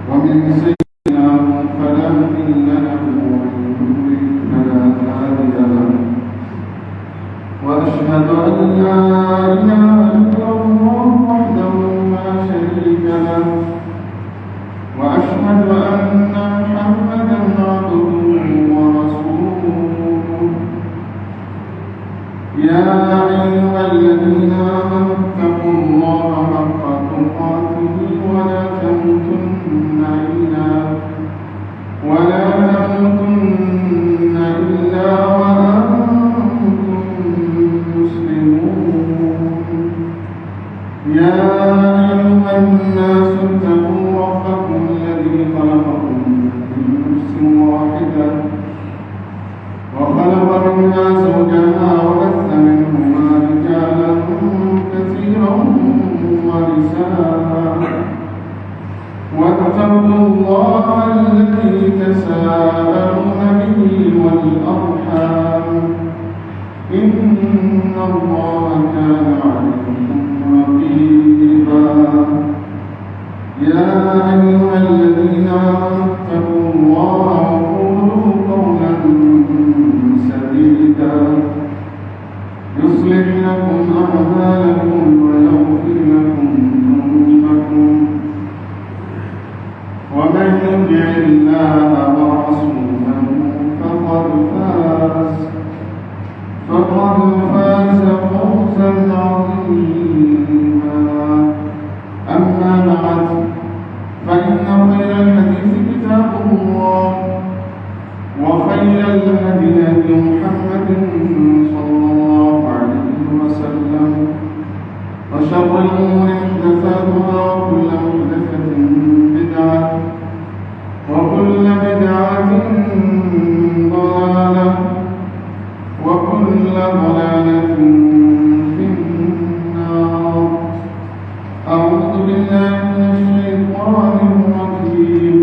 ومن سيئات فلا مضل له ومن يضلل فلا هادي له وأشهد أن لا إله إلا الله وحده لا شريك له وأشهد أن محمدا عبده ورسوله يا أيها الذين آمنوا اتقوا الله حق تقاته ولا تموتن إلا وأنتم مسلمون يا أيها الناس اتقوا ربكم الذي خلقكم من نفس واحدة وخلق منها زوجها وبث منهما رجالا كثيرا ونساء واتقوا الله الذي تساءلون به والأرحام إن الله كان عليكم رقيبا يا أيها الذين آمنوا اتقوا الله وقولوا قولا سديدا يصلح لكم أعمالكم ويغفر لكم ذنوبكم ومن يطع الله ورسوله فقد فاز فوزا عظيما أما بعد فإن خير الحديث كتاب الله وخير الهدي هدي محمد صلى الله عليه وسلم وشر الأمور محدثاتها وكل محدثة بدعة وكل بدعة ضلالة وكل ضلالة في النار أعوذ بالله من الشيطان الرجيم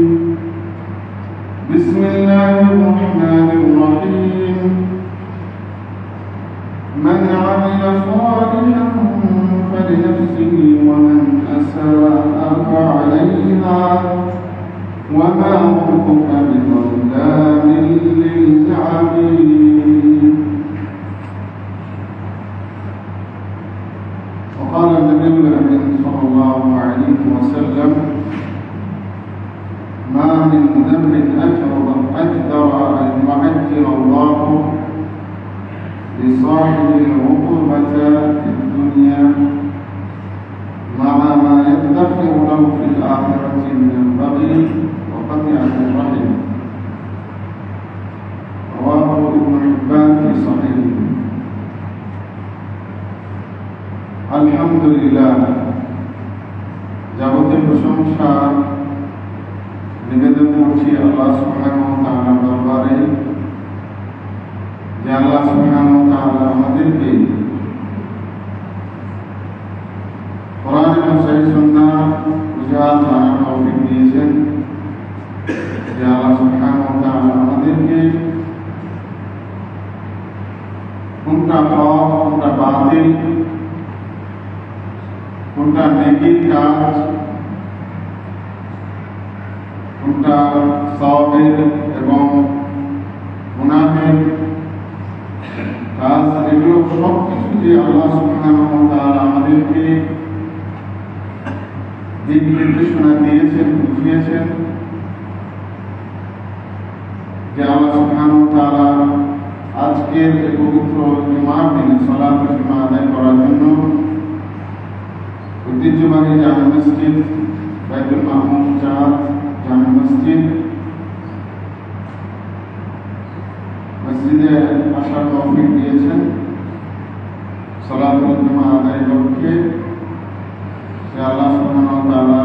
بسم الله الرحمن الرحيم من عمل صالحا فلنفسه ومن أساء فعليها وما ربك بظلام للعبيد. وقال النبي الأمين صلى الله عليه وسلم ما من ذنب أجدر أن يعجل الله لصاحب العقوبة في الدنيا مع ما يدخر له في الآخرة من البغي وقطيعة الرحم. رواه ابن حبان في صحيحه. الحمد لله যাবতীয় প্রশংসা নিবেদন করছি আল্লাহ সুবহানাহু ওয়া তাআলার দরবারে যে আল্লাহ সুবহানাহু ওয়া তাআলা আমাদেরকে কোরআন এবং সহিহ সুন্নাহ বুঝার জানার তৌফিক দিয়েছেন। যে আল্লাহ সুবহানাহু ওয়া তাআলা আমাদেরকে কোনটা হক কোনটা বাতিল কোনটা নেকির কাজ কোনটা সওয়াবের এবং গুনাহের কাজ এগুলো সব কিছু যে আল্লাহ সুবহানাহু ওয়া তাআলা আমাদেরকে দিক নির্দেশনা দিয়েছেন বুঝিয়েছেন। যে আল্লাহ সুবহানাহু ওয়া তাআলা আজকের এই পবিত্র জুমার দিনে সালাতুল জুমা আদায় করার জন্য ঐতিহ্যবাহী জামে মসজিদ বাইতুল মামুন চাঁদ জামে মসজিদে আসার তৌফিক দিয়েছেন। সালাতুল জুমা আদায় লক্ষ্যে সে আল্লাহ সুবহানাহু ওয়া তাআলা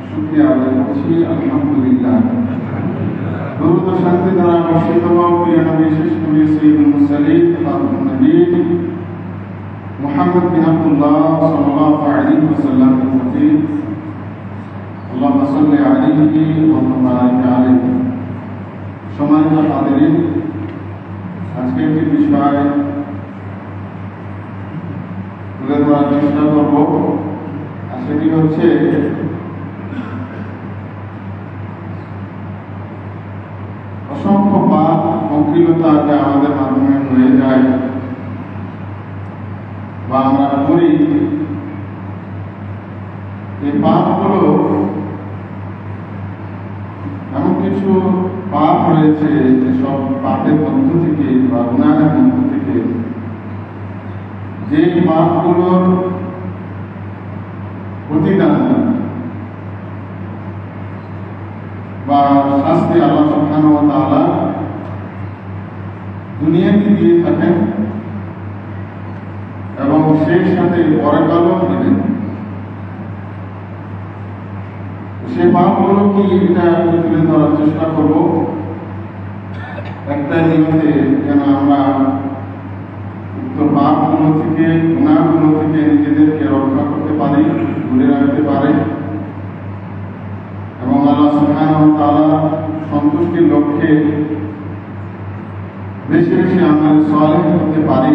শুকরিয়া আদায় করছি। আলহামদুলিল্লাহ। দরুদ ও শান্তি দ্বারা বর্ষিত হোক প্রিয় নবী শেষ নবী সাইয়্যিদুল মুরসালিন খাতামুন নবীয়্যিন মুহাম্মদ বিন আব্দুল্লাহ সাল্লাল্লাহু আলাইহি ওয়াসাল্লাম এর প্রতি আল্লাহুম্মা সাল্লি আলাইহি ওয়া বারিক আলাইহি। সম্মানিত হাজিরিন, আজকে একটি বিষয় তুলে ধরার চেষ্টা করব, আর সেটি হচ্ছে অসংখ্য পাপ অশ্লীলতা যা আমাদের মাধ্যমে হয়ে যায় বা আমরা করি, এই পাপগুলো এমন কিছু পাপ রয়েছে যেসব পাপের মধ্য থেকে বা গুনাহের মধ্য থেকে যে পাপগুলোর প্রতিদান বা শাস্তি আল্লাহ সুবহানাহু ওয়া তাআলা দুনিয়াতে দিয়ে থাকেন এবং সেই সাথে পরকালও দিবেন। সে পাপগুলো কি এটা তুলে ধরার চেষ্টা করব একটা নিয়মে, যেন আমরা উক্ত পাপগুলো থেকে গুনাহগুলো থেকে নিজেদেরকে রক্ষা করতে পারি, দূরে রাখতে পারি এবং আল্লাহ সুবহানাহু ওয়া তাআলা সন্তুষ্টির লক্ষ্যে বেশি বেশি আমল সালেহ করতে পারি।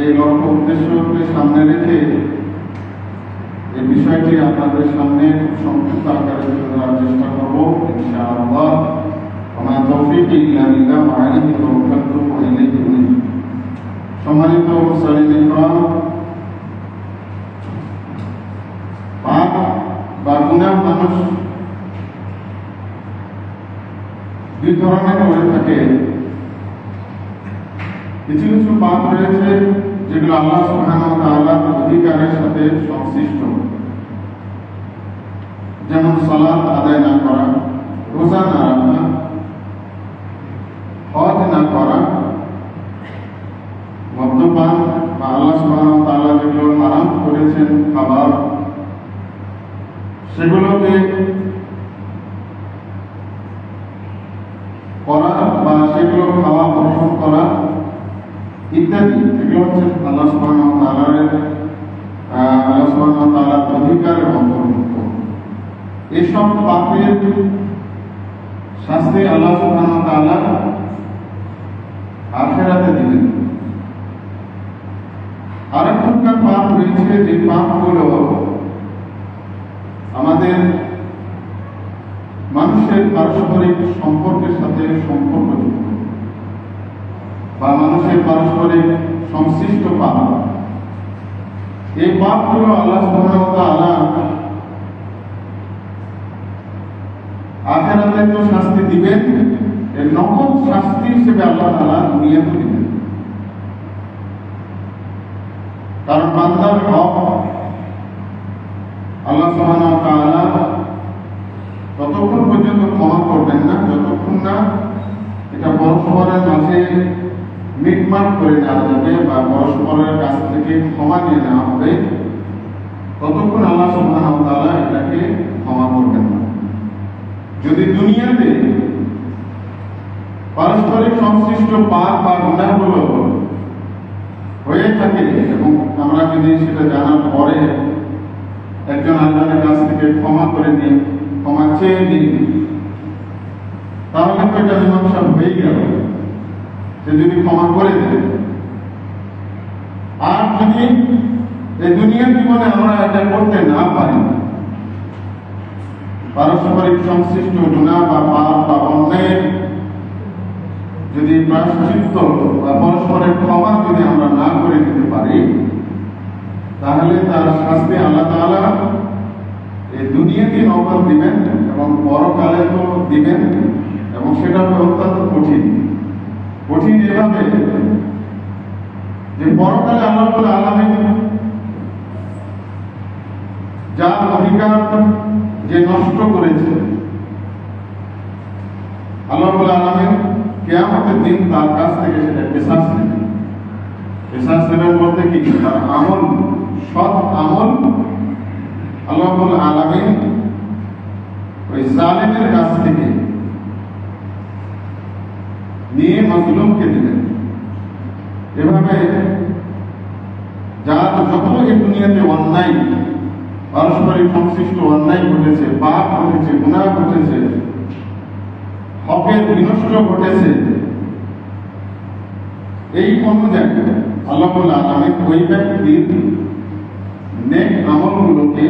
এই লক্ষ্য উদ্দেশ্যকে সামনে রেখে এই বিষয়টি আপনাদের সামনে সংক্ষিপ্ত আকারে তুলে ধরার চেষ্টা করব ইনশাআল্লাহ। ওয়া তাওফীকি ইল্লা বিল্লাহ ওয়া আলাইহি তাওয়াক্কালতু ওয়া ইলাইহি উনীব। সম্মানিত মুসলিম ইকরাম, পাপ বা গুনাহ মানুষ দুই ধরনের হয়ে থাকে। কিছু কিছু পাপ রয়েছে যেগুলো আল্লাহ সুবহানাহু ওয়া তাআলার অধিকারের সাথে সংশ্লিষ্ট, যেমন সালাত আদায় না করা, রোজা না রাখা, হজ না করা, মদ্যপান বা আল্লাহ সুবহানাহু ওয়া তাআলা যেগুলো হারাম করেছেন খাবার, সেগুলোকে করা বা সেগুলো খাওয়া বর্জন করা ইত্যাদি, এগুলো হচ্ছে আল্লাহ সুবহানাহু ওয়া তাআলার অধিকারের অন্তর্ভুক্ত। এসব পাপের শাস্তি আল্লাহ সুবহানাহু ওয়া তাআলা আখিরাতে দিবেন। আরেক প্রকার পাপ রয়েছে যে পাপগুলো আমাদের মানুষের পারস্পরিক সম্পর্কের সাথে সম্পর্কযুক্ত বা মানুষের পারস্পরিক সংশ্লিষ্ট পাপ। এই পাপগুলো আল্লাহ সুবহানাহু ওয়া তাআলা আখিরাতে তো শাস্তি দিবেন, এর নকল শাস্তি হিসেবে আল্লাহ তাআলা দুনিয়াতে দিবেন। কারণ বান্দার হক আল্লাহ সুবহানাহু ওয়া তাআলা ততক্ষণ পর্যন্ত ক্ষমা করবেন না যতক্ষণ না এটা পরস্পরের মাঝে মিটমাট করে নেওয়া যাবে বা পরস্পরের কাছ থেকে ক্ষমা নিয়ে নেওয়া হবে, ততক্ষণ আল্লাহ সুবহানাহু ওয়া তাআলা এটাকে ক্ষমা করবেন না। যদি দুনিয়াতে পারস্পরিক সংশ্লিষ্ট পাপ বা গুনাহগুলো হয়ে থাকে এবং আমরা যদি সেটা জানার পরে একজন আল্লাহর কাছ থেকে ক্ষমা করে নিই, ক্ষমা চেয়ে নিই, তাহলে তো এটা মীমাংসা হয়ে গেল, সে যদি ক্ষমা করে দেয়। আর যদি এই দুনিয়ার জীবনে আমরা এটা করতে না পারি, পারস্পরিক সংশ্লিষ্ট গুনাহ বা পাপ বা অন্যায়ের যদি প্রায়শ্চিত্ত বা পরস্পরের ক্ষমা যদি আমরা না করে দিতে পারি, তাহলে তার শাস্তি আল্লাহ তাআলা এই দুনিয়াতে নকল দিবেন এবং পরকালে তো দিবেন, এবং সেটা অত্যন্ত কঠিন। কঠিন এভাবে যে পরকালে আল্লাহ রাব্বুল আলামিন যার অধিকার যে নষ্ট করেছে, আল্লাহ রাব্বুল আলামিন কিয়ামতের দিন তার কাছ থেকে সেটা কিসাস নেবেন। কিসাস নেবেন বলতে কি, তার আমল, সৎ আমল আল্লাহ রাব্বুল আলামিন ওই জালেমের কাছ থেকে নিয়ে মাজলুমকে দিবেন। এভাবে যার যত এই দুনিয়াতে অন্যায়, পারস্পরিক সংশ্লিষ্ট অন্যায় ঘটেছে, পাপ ঘটেছে, গুনাহ ঘটেছে, হকের বিনষ্ট ঘটেছে, এই অনুযায়ী আল্লাহ রাব্বুল আলামিন ওই ব্যক্তির নেক আমলগুলোকে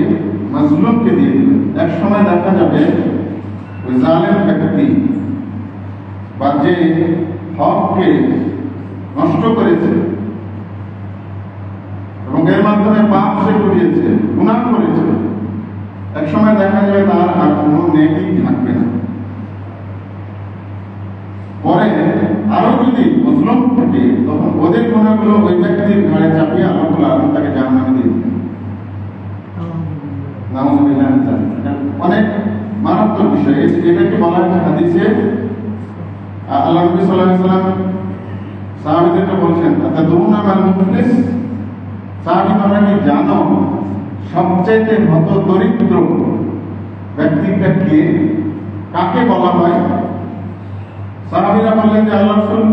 মাজলুমকে দিয়ে দিবেন। এক সময় দেখা যাবে ওই জালেম ব্যক্তি বা যে হককে নষ্ট করেছে এবং এর মাধ্যমে পাপ সে করিয়েছে, গুনাহ করেছে, এক সময় দেখা যাবে তার আর কোনো নেকি থাকবে না। পরে আরো যদি মুসলিম থাকে তখন ওদের গুনাহগুলো ওই ব্যক্তির ঘাড়ে চাপিয়ে আল্লাহ তাআলা তাকে জাহান্নামে দিয়ে দিবেন। নাউযুবিল্লাহ। অনেক মারাত্মক বিষয়। এটাকে বলা হয়েছে হাদিসে, আল্লাহ নবী সাল্লাল্লাহু আলাইহি ওয়াসাল্লাম সাহাবীদেরকে বলছেন, আতাদুরুনা মাল মুফলিস, সাহাবী তোমরা কি জানো সবচেয়ে হত দরিদ্র ব্যক্তিটা কে, কাকে বলা হয়? সাহাবীরা বললেন যে আল্লাহর রাসূল,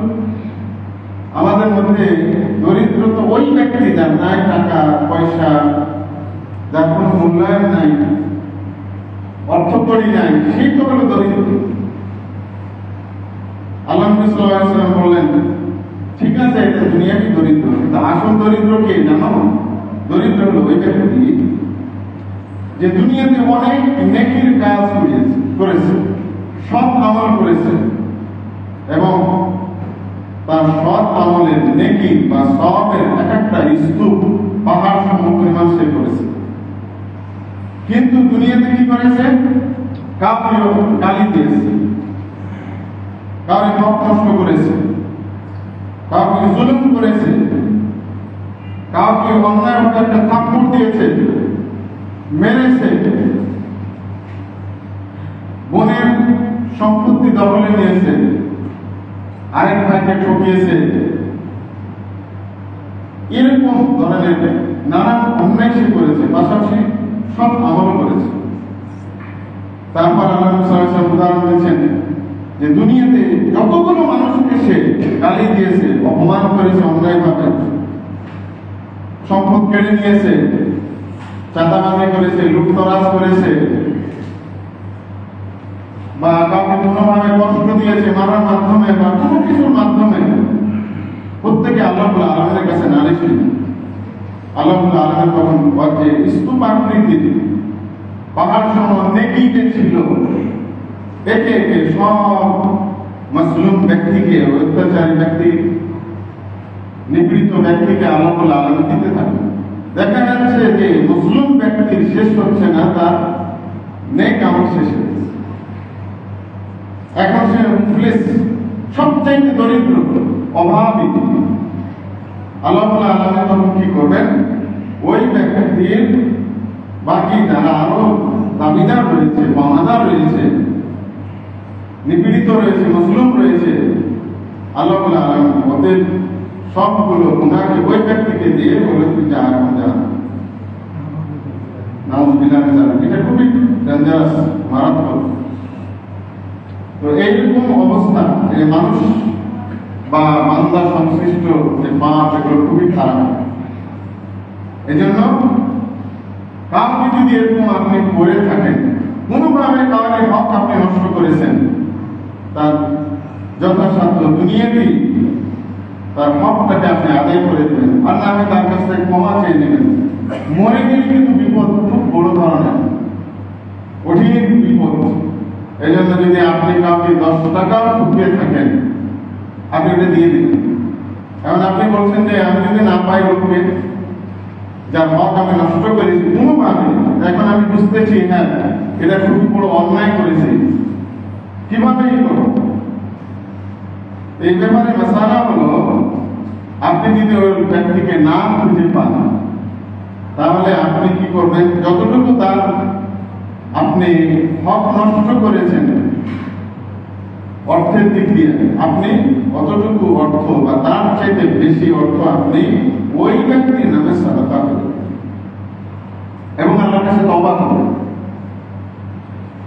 আমাদের মধ্যে দরিদ্র তো ওই ব্যক্তি যার নাই টাকা পয়সা, যার কোনো মূল্যায়ন নাই, অর্থকড়ি নাই, সেই তো হলো দরিদ্র। আল্লাহ নবী সাল্লাল্লাহু আলাইহি ওয়াসাল্লাম বললেন, ঠিক আছে এটা দুনিয়াবি দরিদ্র, কিন্তু আসল দরিদ্র কে জানো? দরিদ্র হলো ওই ব্যক্তি যে দুনিয়াতে অনেক নেকির কাজ করেছে, সৎ আমল করেছে এবং তার সৎ আমলের নেকি বা সওয়াবের এক একটা স্তূপ পাহাড় সমপরিমাণ সে করেছে, কিন্তু দুনিয়াতে কি করেছে? কাউকে গালি দিয়েছে, কাউকে হক নষ্ট করেছে, কাউকে জুলুম করেছে, কাউকে অন্যায়ভাবে একটা থাপ্পড় দিয়েছে, মেরেছে, বোনের সম্পত্তি দখলে নিয়েছে, আরেক ভাইকে ঠকিয়েছে, এরকম ধরনের নানান অন্যায় সে করেছে, পাশাপাশি সব আমল করেছে। তারপর আল্লাহ সাল্লাল্লাহু আলাইহি ওয়াসাল্লাম উদাহরণ দিয়েছেন যে দুনিয়াতে যতগুলো মানুষকে সে গালি দিয়েছে, অপমান করেছে, অন্যায়ভাবে সম্পদ কেড়ে নিয়েছে, চাঁদাবাজি করেছে, লুটতরাজ করেছে, বা কাউকে কোনোভাবে কষ্ট দিয়েছে মারার মাধ্যমে বা কোনো কিছুর মাধ্যমে, প্রত্যেকে আল্লাহ আলমের কাছে নালিশ দিলেন। আল্লাহ আলমের তখন যে স্তূপ আকৃতির পাহাড় সম নেকিতে ছিল, একে একে সব মাসলুম ব্যক্তিকে, অত্যাচারী ব্যক্তি, নিপীড়িত ব্যক্তিকে আল্লাহ আলম দিতে থাকে। দেখা যাচ্ছে যে মুসলিম ব্যক্তির শেষ হচ্ছে না, তার নেক আমল শেষ হচ্ছে। এখন সে মুফলিস, সবচাইতে দরিদ্র, অভাবী। আল্লাহ আলমে তখন কি করবেন? ওই ব্যক্তির বাকি যারা আরো দাবিদার রয়েছে, পাওনাদার রয়েছে, নিপীড়িত রয়েছে, মুসলিম রয়েছে, আল্লাহ আলম ওদের সবগুলো গুনাহকে ওই ব্যক্তিকে দিয়ে বলে, তুই যা, এখন যা। নাউযুবিল্লাহ। এটা খুবই ডেঞ্জারাস, মারাত্মক। তো এইরকম অবস্থা যে মানুষ বা বান্দা সংশ্লিষ্ট যে পাপ, এগুলো খুবই খারাপ। এই জন্য কাউকে যদি এরকম আপনি করে থাকেন, কোনোভাবে কাউকে হক আপনি নষ্ট করেছেন, তার যথাসাধ্য দুনিয়াতেই তার হকটাকে আপনি আদায় করে দেবেন, আর না আমি তার কাছ থেকে ক্ষমা চেয়ে নেবেন। মরে গেলে কিন্তু বিপদ খুব বড় ধরনের, কঠিন বিপদ। এই জন্য যদি আপনি কাউকে 10 টাকাও ঠকিয়ে থাকেন, আপনি এটা দিয়ে দিবেন। এখন আপনি বলছেন যে আমি যদি না পাই লোককে, যার হক আমি নষ্ট করেছি কোনোভাবে, এখন আমি বুঝতেছি হ্যাঁ এটা খুবই বড় অন্যায় করেছি, কিভাবে করব? এই ব্যাপারে মাসালা হলো, আপনি যদি ওই ব্যক্তিকে না খুঁজে পান, তাহলে আপনি কি করবেন? যতটুকু তার আপনি হক নষ্ট করেছেন অর্থের দিক দিয়ে, আপনি অতটুকু অর্থ বা তার চাইতে বেশি অর্থ আপনি ওই ব্যক্তির নামে সাদাকা করবেন এবং আল্লাহর কাছে তওবা করবেন।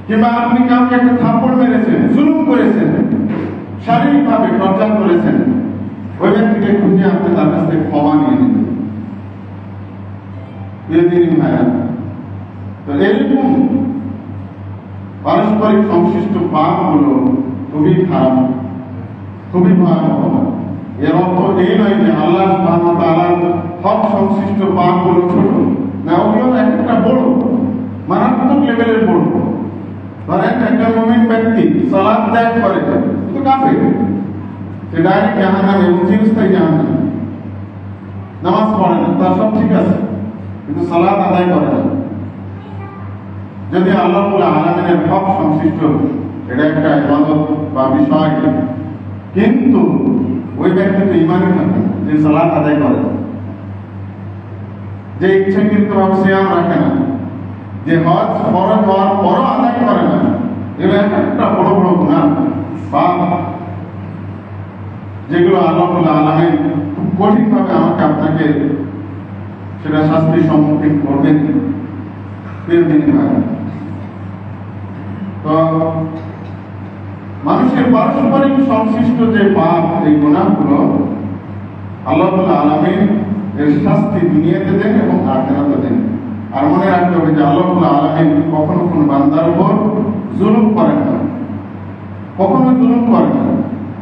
কিংবা আপনি কাউকে একটা থাপ্পড় মেরেছেন, জুলুম করেছেন, শারীরিকভাবে টর্চার করেছেন, ওই ব্যক্তিকে খুঁজে আপনি তার কাছ থেকে ক্ষমা নিয়ে নেবেন। তো এরকম পারস্পরিক সংশ্লিষ্ট পাপগুলো খুবই খারাপ, খুবই ভয়াবহ। এর অর্থ এই নয় যে আল্লাহ সুবহানাহু ওয়া তাআলার হক সংশ্লিষ্ট পাপগুলো ছোট না, ওগুলো একটা বড়, মারাত্মক লেভেলের বড়। ধরেন একটা মুমিন ব্যক্তি সালাত ত্যাগ করে কিন্তু কাফের, সে ডাইরেক্ট জাহান্নামে এবং চিরস্থায়ী জাহান্নামে। নামাজ পড়ে না, তার সব ঠিক আছে, কিন্তু সালাত আদায় করে না। যদি আল্লাহ আলামিনের হক সংশ্লিষ্ট এটা একটা ইবাদত বা বিষয়, কিন্তু ওই ব্যক্তি তো ইমানই থাকে না, যে সালাত আদায় করে, যে ইচ্ছাকৃতভাবে সিয়াম রাখে না, যে হজ ফরজ হওয়ার পরও আদায় করে না, এগুলো একটা বড় বড় গুনাহ পাপ, যেগুলো আল্লাহ আলামিন খুব কঠিনভাবে আমাকে আপনাকে সেটা শাস্তির সম্মুখীন করবেন। তো মানুষের পারস্পরিক সংশ্লিষ্ট যে পাপ, এই গুনাহগুলো আল্লাহ আলামিন এর শাস্তি দুনিয়াতে দেন এবং আখিরাতে দেন। আর মনে রাখতে হবে যে আল্লাহ আলামিন কখনো কোনো বান্দার উপর জুলুম করেন না, কখনো জুলুম করেন না।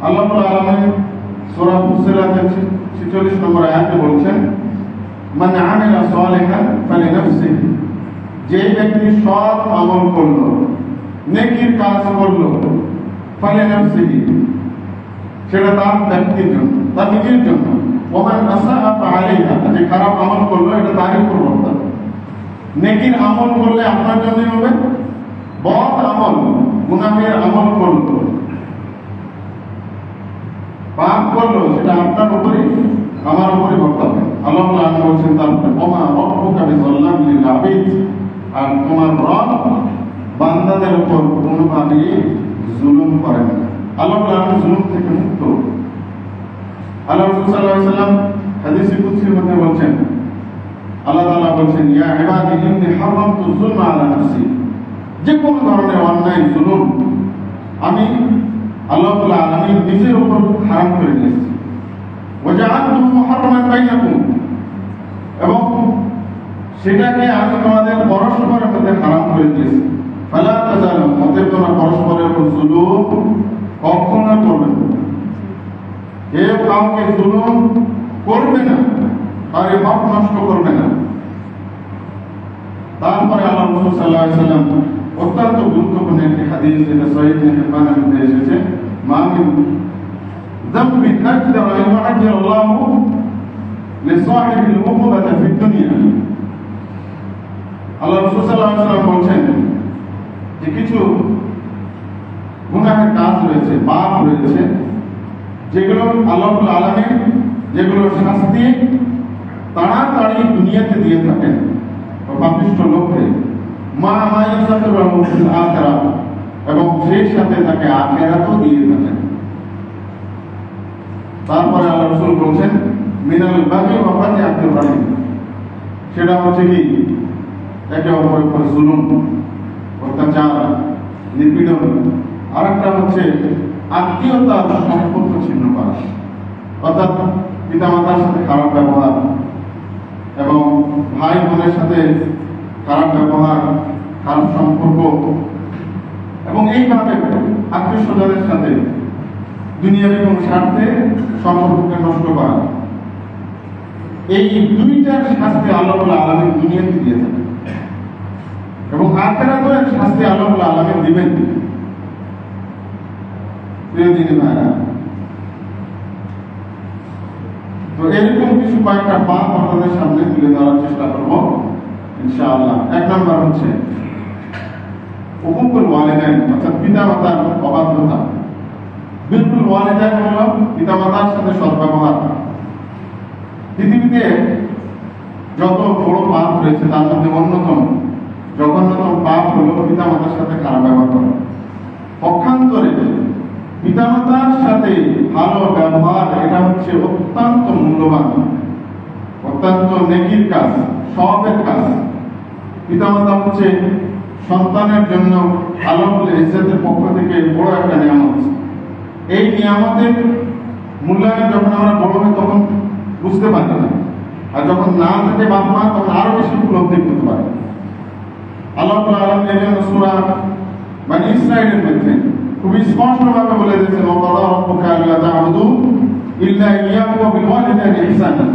আল্লাহ আলামিন সূরা ফুসিলাতের 46 নম্বর আয়াতে বলছেন, মান আমিলা সালিহান ফালিনাফসিহি, যে ব্যক্তি সৎ আমল করলো, নেকির কাজ করলো, ফালিনাফসিহি, সেটা তার ব্যক্তির জন্য, তার নিজের জন্য। ওমান আসাআ ফাআলাইহা, যে খারাপ আমল করলো এটা তারই উপর বর্তাবে। নেকির আমল করলে আপনার জন্যই হবে, বদ আমল গুনাহের আমল করলো, পাপ করলো, সেটা আপনার উপরই আমার উপরই বর্তাবে। আল্লাহ আল্লাহ বলছেন তারপরে, ওমা রব্বুকা বিযাল্লামিন লিল আবিদ, আর তোমার রব বান্দাদের উপর কোনোভাবে জুলুম করেন না। আল্লাহ আল্লাহ জুলুম থেকে মুক্ত। আল্লাহ রাসূল সাল্লাল্লাহু আলাইহি ওয়াসাল্লাম হাদিসে কুদসির মধ্যে বলছেন, আল্লাহ তাআলা বলছেন, ইয়া ইবাদি ইন্নী হারামতু যুলমা আলা নাফসি, যে কোনো ধরনের অন্যায় জুলুম আমি আল্লাহ আলামিন নিজের উপর হারাম করে দিয়েছি। ওয়া জাআলতুহু মুহাররামান বাইনাকুম, এবং সেটাকে আমি তোমাদের পরস্পরের মধ্যে হারাম করে দিয়েছি। ফালা তাজালু, অতএব তোমরা পরস্পরের উপর জুলুম কখনো করবে না। কেউ কাউকে জুলুম করবে না, আর এই হক নষ্ট করবে না। তারপরে আল্লাহ রাসূল সাল্লাল্লাহু আলাইহি ওয়াসাল্লাম অত্যন্ত গুরুত্বপূর্ণ একটি হাদিস, যেটা সহিহ ইবনে মধ্যে এসেছে, মা মিন যামবিন আকদারা আন ইউআজ্জিল আল্লাহু লিসাহিবিল উকুবাতা ফিদ দুনিয়া। আল্লাহ রাসূল সাল্লাল্লাহু আলাইহি ওয়াসাল্লাম বলছেন যে কিছু গুনাহের কাজ রয়েছে, পাপ রয়েছে, যেগুলো আল্লাহ আলামিন যেগুলোর শাস্তি তাড়াতাড়ি দুনিয়াতে দিয়ে থাকেন পাপিষ্ঠ লোককে, মা মায়াসাতুরাহু ফিল আখিরাহ, এবং সেই সাথে তাকে আখিরাতও দিয়ে থাকেন। তারপরে আল্লাহ রাসূল বলছেন, মিনাল বাগি ওয়া ফাতিহাতুর রাহিম, সেটা হচ্ছে কি একে অপরের উপর জুলুম, অত্যাচার, নিপীড়ন। আরেকটা হচ্ছে আত্মীয়তার সম্পর্ক ছিন্ন করা, অর্থাৎ পিতামাতার সাথে খারাপ ব্যবহার এবং ভাই বোনের সাথে খারাপ ব্যবহার, খারাপ সম্পর্ক, এবং এইভাবে আত্মীয় স্বজনের সাথে দুনিয়াবী কোনো স্বার্থে সম্পর্ককে নষ্ট করা। এই দুইটার শাস্তি আল্লাহ আলামিন দুনিয়াতে দিয়ে থাকেন, এবং আখিরাতেও এর শাস্তি আল্লাহ আলামিন দিবেন। প্রিয় দিনী ভাইরা, তো এরকম কিছু কয়েকটা পাপ আপনাদের সামনে তুলে ধরার চেষ্টা করব ইনশাআল্লাহ। এক নম্বর হচ্ছে উকুকুল ওয়ালিদাইন, অর্থাৎ পিতামাতার অবাধ্যতা। বিলকুল ওয়ালিদাইন হলো পিতামাতার সাথে সদ্ব্যবহার। পৃথিবীতে যত বড় পাপ রয়েছে তার মধ্যে অন্যতম জঘন্যতম পাপ হলো পিতামাতার সাথে খারাপ ব্যবহার করা। পক্ষান্তরে পিতামাতার সাথে ভালো ব্যবহার, এটা হচ্ছে অত্যন্ত মূল্যবান, অত্যন্ত নেকির কাজ, সওয়াবের কাজ। পিতামাতা হচ্ছে সন্তানের জন্য আল্লাহর ইজ্জতের পক্ষ থেকে বড় একটা নিয়ামত। এই নিয়ামতের মূল্যায়ন যখন আমরা বড় হই তখন বুঝতে পারি না, আর যখন না থাকে বাপ মা তখন আরো বেশি উপলব্ধি করতে পারে। আল্লাহ আলামিন এই জন্য সূরা বনী ইসরাঈলের মধ্যে খুবই স্পষ্টভাবে বলে দিয়েছেন, ওয়াকাদা রাব্বুকা আল্লা তা'বুদু ইল্লা ইয়্যাহু ওয়া বিল ওয়ালিদাইনি ইহসানা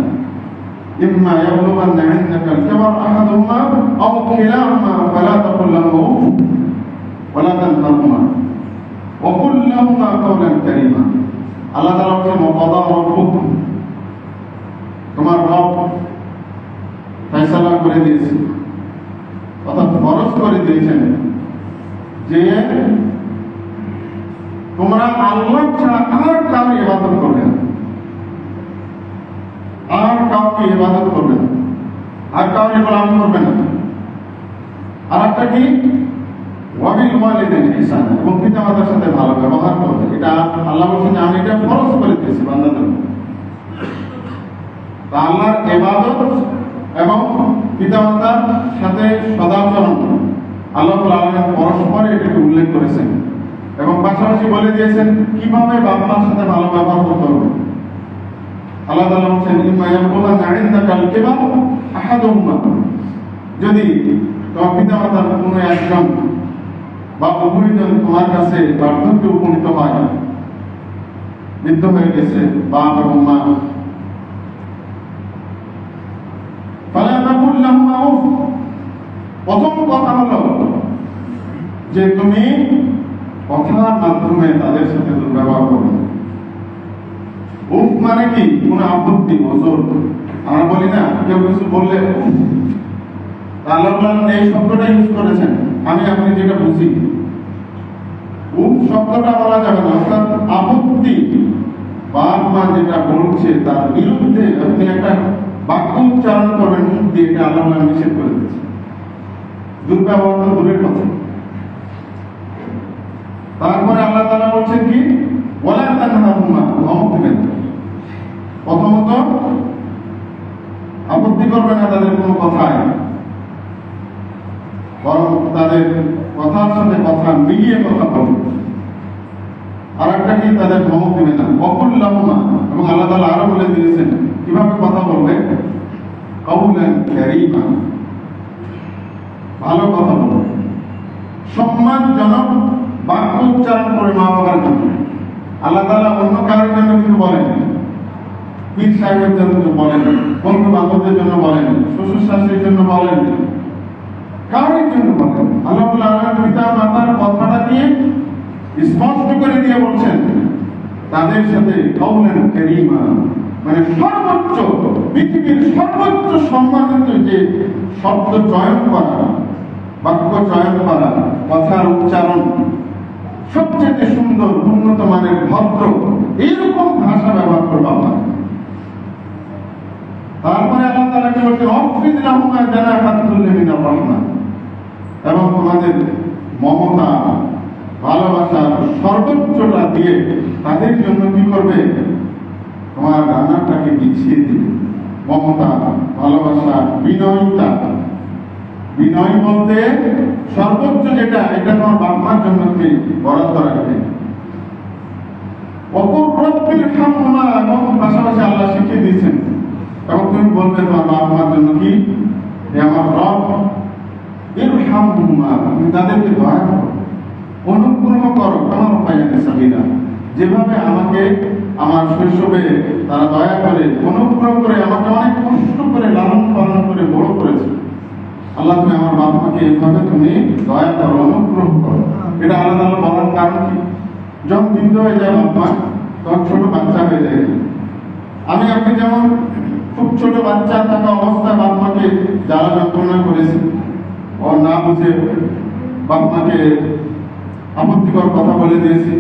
ইম্মা ইয়াবলুগান্না 'ইনদাকা আল-কিবার আহাদুহুমা আও কিলাহুমা ফালা তাকুল লাহুমা উফ ওয়া লা তানহারহুমা ওয়া কুল লাহুমা কাওলান কারীমা। আল্লাহ তাআলা বলেন ওয়াকাদা রাব্বুকুম, তোমার রব ফয়সালা করে দিয়েছেন, অর্থাৎ ফরজ করে দিয়েছেন যে তোমরা আল্লাহ ছাড়া আর কাউকে ইবাদত করবে না, আর কাউকে ইবাদত করবে না, আর কাউকে গোলামি করবে না। আর একটা কি ওয়াবিল ওয়ালিদাইনি ইহসানা, এবং পিতামাতার সাথে ভালো ব্যবহার করবে। এটা আল্লাহ বলেছেন আমি এটা ফরজ করে দিয়েছি বান্দাদের। তা আল্লাহর ইবাদত এবং পিতামাতার সাথে সদাচরণ আল্লাহ রাব্বুল আলামিন পরস্পর এটাকে উল্লেখ করেছেন এবং পাশাপাশি বলে দিয়েছেন কিভাবে বাবা মার সাথে ভালো ব্যবহার করতে হবে। আল্লাহ তাআলা বলেন ইম্মা ইয়াবলুগান্না ইনদাকাল কিবার আহাদুহুমা, যদি তোমার পিতামাতার কোনো একজন বা উভয়জন তোমার কাছে বার্ধক্যে উপনীত হয়, বৃদ্ধ হয়ে গেছে বাপ এবং মা, ফালা তাকুল লাহুমা উফ, প্রথম কথা হলো যে তুমি কথার মাধ্যমে তাদের সাথে দুর্ব্যবহার করবে। উফ মানে কি কোনো আপত্তি ওজোর, আমরা বলি না কেউ কিছু বললে আল্লাহ এই শব্দটা ইউজ করেছেন, আমি আপনি যেটা বুঝি। উফ শব্দটা বলা যাবে না, অর্থাৎ আপত্তি বাপ মা যেটা বলছে তার বিরুদ্ধে আপনি একটা বাক্য উচ্চারণ করবেন মুখ দিয়ে, এটা আল্লাহ নিষেধ করে দিয়েছে। দুর্ব্যবহার তো দূরের কথা। তারপরে আল্লাহ তাআলা বলছেন কি ওয়ালা তানহারহুমা, ধমক দিবেন। প্রথমত আপত্তি করবে না তাদের কোনো কথায়, বরং তাদের কথার সাথে কথা মিলিয়ে কথা বলবে। আর একটা কি তাদের ধমক দিবে না। ওয়া কুল লাহুমা, এবং আল্লাহ তাআলা আরো বলে দিয়েছেন কিভাবে কথা বলবে, কাওলান কারীমা, ভালো কথা বলবে, সম্মানজনক বাক্য উচ্চারণ করে মা বাবার জন্য। আল্লাহ তাআলা অন্য কারোর জন্য কিছু বলেন, পীর সাহেবের জন্য বলেন, বন্ধু বান্ধবদের জন্য বলেন, শ্বশুর শাশুড়ির জন্য বলেন, কারোর জন্য বলেন। আল্লাহ রাব্বুল আলামিন পিতা মাতার কথাটাকে স্পষ্ট করে দিয়ে বলছেন তাদের সাথে কাওলান কারীমা, মানে সর্বোচ্চ, পৃথিবীর সর্বোচ্চ সম্মানিত যে শব্দ চয়ন করা, বাক্য চয়ন করা, কথার উচ্চারণ সবচেয়ে সুন্দর, উন্নত মানের, ভদ্র, এইরকম ভাষা ব্যবহার করবো আমরা। তারপরে আল্লাহ তাআলা কি বলছেন ওয়াখফিদ লাহুমা জানাহা যুল্লি মিনার রাহমা, এবং তোমাদের মমতা ভালোবাসা সর্বোচ্চটা দিয়ে তাদের জন্য কি করবে, তোমার রান্নাটাকে বিছিয়ে দিবে। মমতা, ভালোবাসা, বিনয়তা, বিনয় বলতে সর্বোচ্চ যেটা, এটা তোমার বাপ মার জন্য তুমি বরাদ্দ রাখবে। অকুর রব্বির হামহুমা, এবং পাশাপাশি আল্লাহ শিখিয়ে দিয়েছেন এবং তুমি বলবে তোমার বাপ মার জন্য কি, হে আমার রব ইরহামহুমা, তুমি তাদেরকে দয়া করো, অনুগ্রহ করো, আমার উপায়ানে সাবিলা, যেভাবে আমাকে আমার শৈশবে তারা দয়া করে অনুগ্রহ করে আমাকে অনেক কষ্ট করে লালন পালন করে বড় করেছে। আল্লাহ তুমি আমার বাপ মাকে এভাবে তুমি দয়া করো, অনুগ্রহ করো। এটা আল্লাহ তাআলা বলার কারণ কি, যখন বৃদ্ধ হয়ে যায় বাপ মা, তখন ছোট বাচ্চা হয়ে যায়। আমি আপনি যেমন খুব ছোট বাচ্চা থাকা অবস্থায় বাপ মাকে জ্বালা যন্ত্রণা করেছি, ও না বুঝে বাপ মাকে আপত্তিকর কথা বলে দিয়েছি,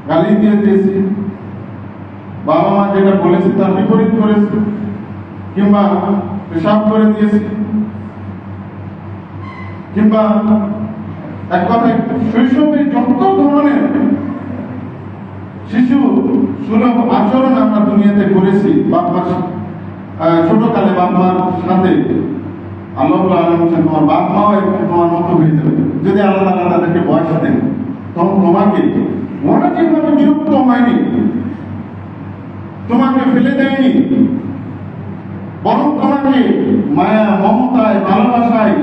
গালি দিয়ে দিয়েছি, বাবা মা যেটা বলেছে তার বিপরীত করেছি, কিংবা পেশাব করে দিয়েছি, কিংবা এক কথায় শৈশবে যত ধরনের শিশু সুলভ আচরণ আমরা দুনিয়াতে করেছি বাপ মার, ছোটকালে বাপ মার সাথে। আল্লাহ রাব্বুল আলামিন তোমার বাপ মাও একটু তোমার মতো হয়ে যাবে যদি আল্লাহ তাআলা তাদেরকে বয়স দেন। তখন তোমাকে ওরা যেভাবে বিরক্ত হয়নি, তোমাকে ফেলে দেয়নি, বরং তোমাকে মায়া, মমতায়, ভালোবাসায়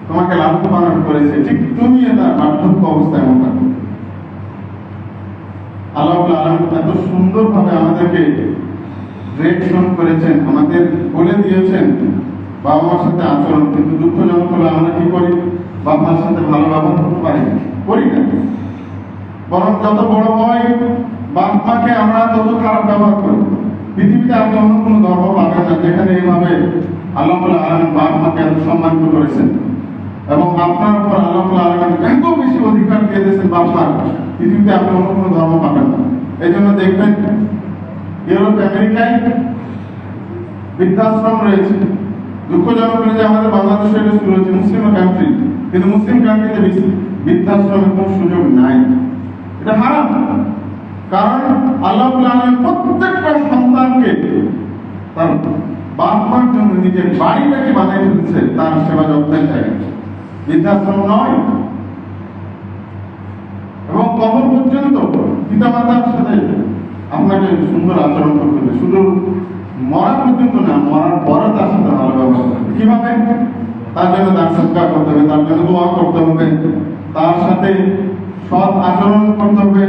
তোমাকে লালন পালন করেছে, ঠিক তুমি তার বার্ধক্য অবস্থায় মতো। আল্লাহ রাব্বুল আলামিন এত সুন্দরভাবে আমাদেরকে ডিরেকশন করেছেন, আমাদের বলে দিয়েছেন বাবা মার সাথে আচরণ। কিন্তু দুঃখজনক হলে আমরা কি করি, বাবা মার সাথে ভালো ব্যবহার করতে পারি না, করি না, বরং যত বড় হয় বাবা মাকে আমরা তত খারাপ ব্যবহার করি। পৃথিবীতে আপনি অন্য কোনো ধর্ম পাবেন না যেখানে এইভাবে আল্লাহ আলামিন বাবা মাকে এত সম্মানিত করেছেন এবং আপনার উপর আল্লাহ আলামিন এত বেশি অধিকার দিয়ে দিয়েছেন বাবা মার, পৃথিবীতে আপনি অন্য কোনো ধর্ম পাবেন না। এই জন্য দেখবেন ইউরোপ আমেরিকায় বৃদ্ধাশ্রম রয়েছে। দুঃখজনক হলে যে আমাদের বাংলাদেশে এটা শুরু হয়েছে মুসলিম কান্ট্রি, কিন্তু মুসলিম কান্ট্রিতে বৃদ্ধাশ্রমের কোনো সুযোগ নাই। এটা হারাম, কারণ আল্লাহ আলামিন প্রত্যেকটা সন্তানকে তার বাপ মার জন্য নিজের বাড়িটাকে বানিয়ে ফেলছে তার সেবা যত্নের জায়গা, বৃদ্ধাশ্রম নয়। এবং কবর পর্যন্ত পিতা মাতার সাথে আপনাকে সুন্দর আচরণ করতে হবে, শুধু মরা পর্যন্ত না, মরার পরে তার সাথে ভালো ব্যবহার করতে হবে। কিভাবে? তার জন্য দান সৎকার করতে হবে, তার জন্য দোয়া করতে হবে, তার সাথে সৎ আচরণ করতে হবে,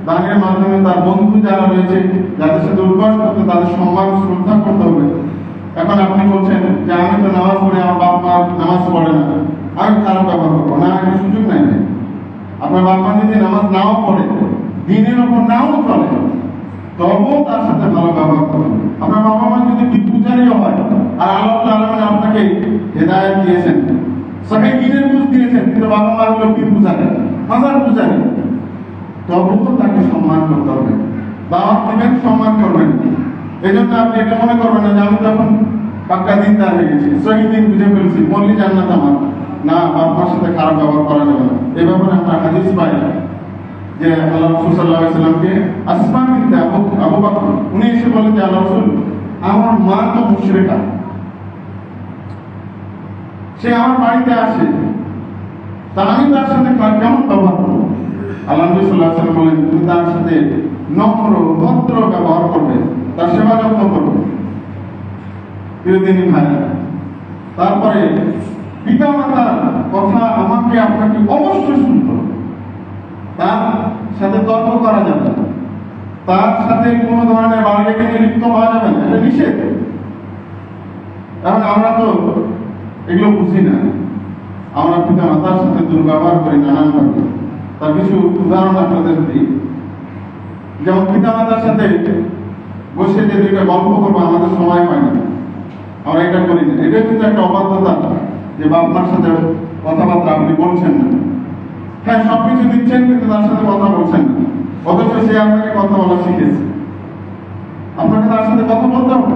দানের মাধ্যমে তার বন্ধু যারা রয়েছে যাদের সাথে উদ্বাস করতে তাদের সম্মান শ্রদ্ধা করতে হবে। এখন আপনি বলছেন যে আমি তো নামাজ পড়ি, আমার বাপ মা নামাজ পড়ে না, আমি খারাপ ব্যবহার করবো না, একটা সুযোগ নাই। আপনার বাপ মা যদি নামাজ নাও পড়ে, দিনের ওপর নাও চলে, তবুও তার সাথে ভালো ব্যবহার করবেন। আপনার বাবা মা যদি পূজারীও হয় আর আল্লাহ আলামিন আপনাকে হেদায়েত দিয়েছেন, সহিহ দ্বীনের বুঝ দিয়েছেন, কিন্তু বাবা মা হলো পীর পূজারী, মাজার পূজারী, তবুও তাকে সম্মান করতে হবে, দাওয়াত দিবেন, সম্মান করবেন। এই জন্য আপনি এটা মনে করবেন না যে আমি তখন পাক্কা দিনদার হয়ে গেছি, সহিহ দ্বীন বুঝে ফেলছি, বললি জান্নাত আমার। না, বাপ মার সাথে খারাপ ব্যবহার করা যাবে না। এই ব্যাপারে আমরা হাদিস পাই যে আল্লাহ রাসূল সাল্লাল্লাহু আলাইহি ওয়াসাল্লামকে আসমা বিনতে আবু বকর উনি এসে বলেন যে আল্লাহ রাসূল, আমার মা তো মুশরিকা, সে আমার বাড়িতে আসে, তা আমি তার সাথে কেমন ব্যবহার করবো? আল্লাহ নবী সাল্লাল্লাহু আলাইহি ওয়াসাল্লাম বলেন, তুমি তার সাথে নম্র ভদ্র ব্যবহার করবে, তার সেবা যত্ন করবে। প্রিয়দিনী ভাই, তারপরে পিতা মাতার কথা আমাকে আপনাকে অবশ্যই শুনতে হবে, তার সাথে তর্ক করা যাবে না, তার সাথে কোনো ধরনের বাড়িকে লিপ্ত হওয়া যাবে না, এটা নিষেধ। এখন আমরা তো এগুলো বুঝি না, আমরা পিতা মাতার সাথে দুর্ব্যবহার করি নানানভাবে। তার কিছু উদাহরণ আপনাদের দিই। যেমন পিতা মাতার সাথে বসে যে দুইটা গল্প করবো, আমাদের সময় হয় না, আমরা এটা করি না। এটা কিন্তু একটা অবাধ্যতা যে বাপ মার সাথে কথাবার্তা আপনি বলছেন না। হ্যাঁ, সবকিছু দিচ্ছেন কিন্তু তার সাথে কথা বলছেন না, অথচ সে আপনাকে কথা বলা শিখেছে, আপনাকে তার সাথে কথা বলতে হবে।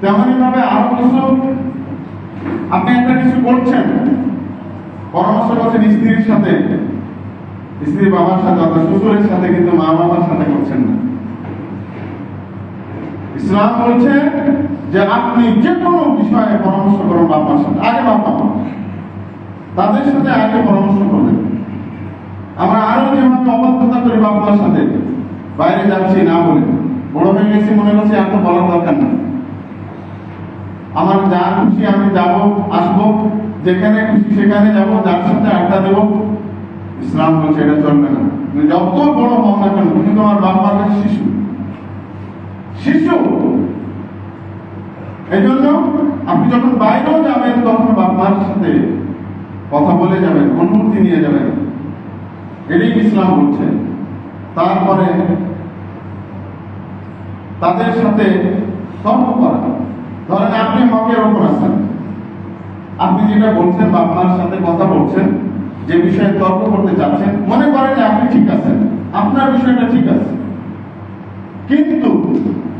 তেমনই ভাবে আরো কিছু, আপনি একটা কিছু করছেন, পরামর্শ করছেন স্ত্রীর সাথে, স্ত্রীর বাবার সাথে অথবা শ্বশুরের সাথে, কিন্তু মা বাবার সাথে করছেন না। ইসলাম বলছে যে আপনি যে কোনো বিষয়ে পরামর্শ করুন বাবার সাথে, আগে বাবা মা তাদের সাথে আগে পরামর্শ করবেন। আমরা আরো যেভাবে অবাধ্যতা করি বাবার সাথে, বাইরে যাচ্ছি না বলে, বড় হয়ে গেছি মনে করছি আর তো বলার দরকার না, আমার যা খুশি আমি যাব আসবো, যেখানে খুশি সেখানে যাব, যার সাথে আড্ডা দেবো। ইসলাম বলছে এটা চলবে না। যত বড় হও না কেন, তুমি তোমার বাবার কাছে শিশু, শিশু। এই জন্য আপনি যখন বাইরেও যাবেন তখন বাবার সাথে কথা বলে যাবেন, অনুমতি নিয়ে যাবেন, এটাই ইসলাম বলছে। তারপরে তাদের সাথে তর্ক করা। ধরেন আপনি হকের ওপর আছেন, আপনি যেটা বলছেন, বাবার সাথে কথা বলছেন, যে বিষয়ে তর্ক করতে চাচ্ছেন, মনে করেন যে আপনি ঠিক আছেন, আপনার বিষয়টা ঠিক আছে, কিন্তু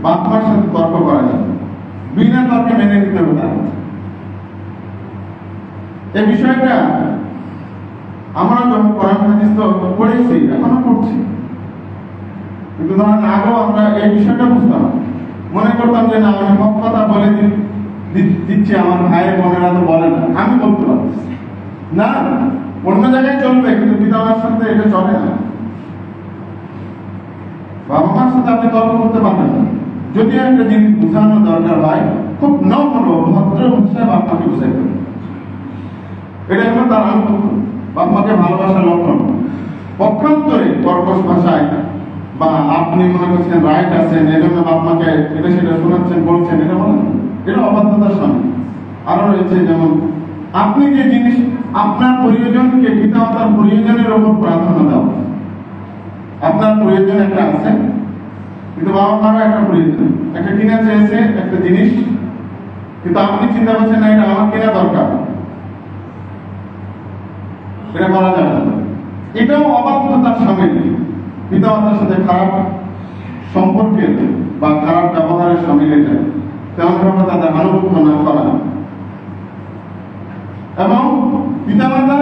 বাবার সাথে তর্ক করা যায়, বিনা তর্কে মেনে নিতে হবে না। এই বিষয়টা আমরা যখন কোরআন হাদিস তো পড়েছি, এখনো পড়ছি, কিন্তু ধরেন আগেও আমরা এই বিষয়টা বুঝতাম, মনে করতাম যে না, আমি হক কথা বলে দিচ্ছি, আমার ভাইয়ের বোনেরা তো বলে না, আমি বলতে পারছি না। অন্য জায়গায় চলবে, কিন্তু পিতা মার সাথে এটা চলে না। বাবা মার সাথে আপনি তর্ক করতে পারবেন না। যদি একটা জিনিস বোঝানো দরকার হয়, খুব নম্র ভদ্র ভাষায় বাপ্পাকে বুঝাইতে হবে। এটা হলো তার আনুগত্য, বাপ্পাকে ভালোবাসার লক্ষণ। পক্ষান্তরে কর্কশ ভাষায় বা আপনি মনে করছেন রাইট আছেন, এজন্য বাপ্পাকে এটা সেটা শোনাচ্ছেন, বলছেন, এটা বলেন, এটা অবাধ্যতার সামনে। আরো রয়েছে যেমন আপনি যে জিনিস আপনার প্রয়োজনকে পিতামাতার প্রয়োজনের উপর প্রাধান্য দাও। আপনার প্রয়োজন একটা আছে, কিন্তু বাবা মারও একটা প্রয়োজন, একটা কিনা চেয়েছে একটা জিনিস, কিন্তু আপনি চিন্তা করছেন না এটা আমার কেনা দরকার, এটা করা যাবে না। এটাও অবাধ্যতার সামিল। পিতামাতার সাথে খারাপ সম্পর্কের বা খারাপ ব্যবহারের সামিল এটা। তেমন ভাবে তাদের আনুগত্য না করা, এবং পিতামাতা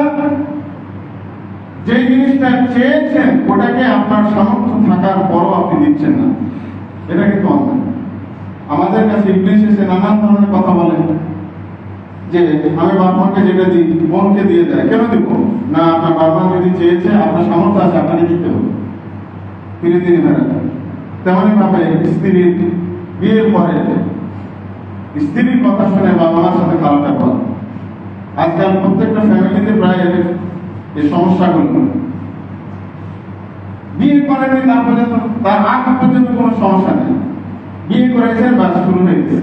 যে জিনিসটা চেয়েছেন ওটাকে আপনার সামর্থ্য থাকার পরও আপনি দিচ্ছেন না, এটা কিন্তু অন্যায়। আমাদের কাছে ইংলিশ এসে নানান ধরনের কথা বলে যে আমি বাবা-মাকে যেটা দিই বোনকে দিয়ে দেয়, কেন দিব না? আপনার বাবা যদি চেয়েছে, আপনার সামর্থ্য আছে, আপনাকে দিতে হবে। ফিরে দিন ভেড়া। তেমনি ভাবে স্ত্রীর বিয়ের পরে স্ত্রীর কথা শুনে বাবা মার সাথে খারাপ ব্যবহার। আজকাল প্রত্যেকটা ফ্যামিলিতে প্রায় এই সমস্যাগুলো। বিয়ে করেনি তারপরে তার আগ পর্যন্ত কোনো সমস্যা নেই, বিয়ে করেছেন বা শুরু হয়েছে।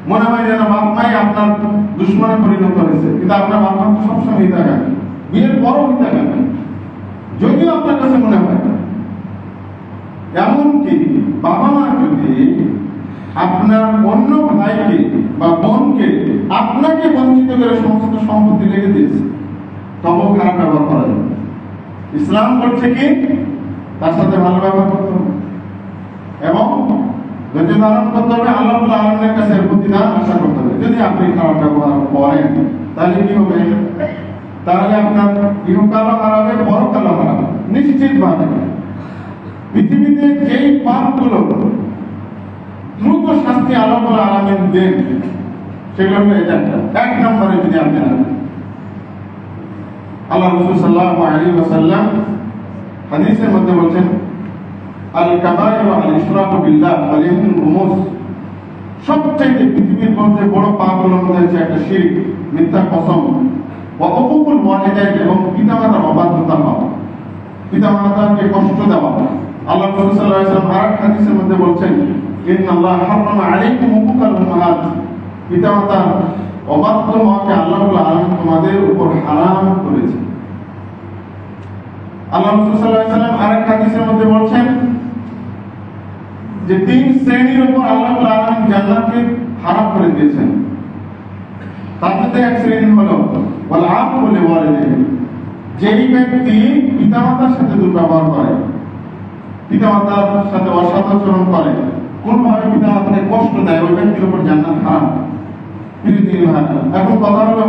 মনে হয় যেন বাপ মাই আপনার দুশ্মনে পরিণত হয়েছে, কিন্তু আপনার বাপ মা তো সবসময় হিতাকাঙ্ক্ষী, বিয়ের পরও হিতাকাঙ্ক্ষী, যদিও আপনার কাছে মনে হয়। এমনকি বাবা মা যদি আপনার অন্য ভাইকে বা বোনকে আপনাকে বঞ্চিত করে সমস্ত সম্পত্তি রেখে দিয়েছে, তবুও খারাপ ব্যবহার করা যাবে। ইসলাম করছে কি তার সাথে ভালো ব্যবহার করতে হবে এবং ধৈর্য ধারণ করতে হবে, আল্লাহ রাব্বুল আলামিনের কাছে প্রতিদান আশা করতে হবে। যদি আপনি খারাপ ব্যবহার করেন তাহলে কি হবে? তাহলে আপনার ইহকালও হারাবে, পরকালও হারাবে নিশ্চিতভাবে। পৃথিবীতে যেই পাপগুলো দ্রুত শাস্তি আল্লাহ রাব্বুল আলামিন দেন সেগুলো হলো এটা। এক নম্বরে যদি আপনি আল্লাহ রাসূল সাল্লাল্লাহু আলাইহি ওয়াসাল্লাম হাদিসের মধ্যে বলেন, আল কাবায়ের আল ইশরাকু বিল্লাহ ওয়াল ইসমুল গুমুস, সবচেয়ে পৃথিবীর মধ্যে বড় পাপগুলোর মধ্যে হচ্ছে একটা শিরক, মিথ্যা কসম, ওয়া উকুকুল ওয়ালিদাইন, এবং পিতামাতার অবাধ্যতা হওয়া, পিতামাতাকে কষ্ট দেওয়া। আল্লাহ রাসূল সাল্লাল্লাহু আলাইহি ওয়াসাল্লাম আরেক হাদিসের মধ্যে বলেন, ইন্নাল্লাহা হারামা আলাইকুম উকুকাল উম্মাহাত, পিতামাতার অবাধ্য হওয়াকে আল্লাহ রাব্বুল আলামিন তোমাদের উপর হারাম করেছে। আল্লাহ রাসূল সাল্লাল্লাহু আলাইহি ওয়াসাল্লাম আরেক হাদিসের মধ্যে বলেন যে তিন শ্রেণীর উপর আল্লাহ রাব্বুল আলামিন জান্নাতকে হারাম করে দিয়েছেন। তার মধ্যে এক শ্রেণী হলো ওয়াল আফু লিওয়ালিদাইহি, যেই ব্যক্তি পিতামাতার সাথে দুর্ব্যবহার করে, পিতামাতার সাথে অসদাচরণ করে, কোনভাবে পিতামাতাকে কষ্ট দেয়, ওই ব্যক্তির উপর জান্নাত হারাম। এখন কথা হলো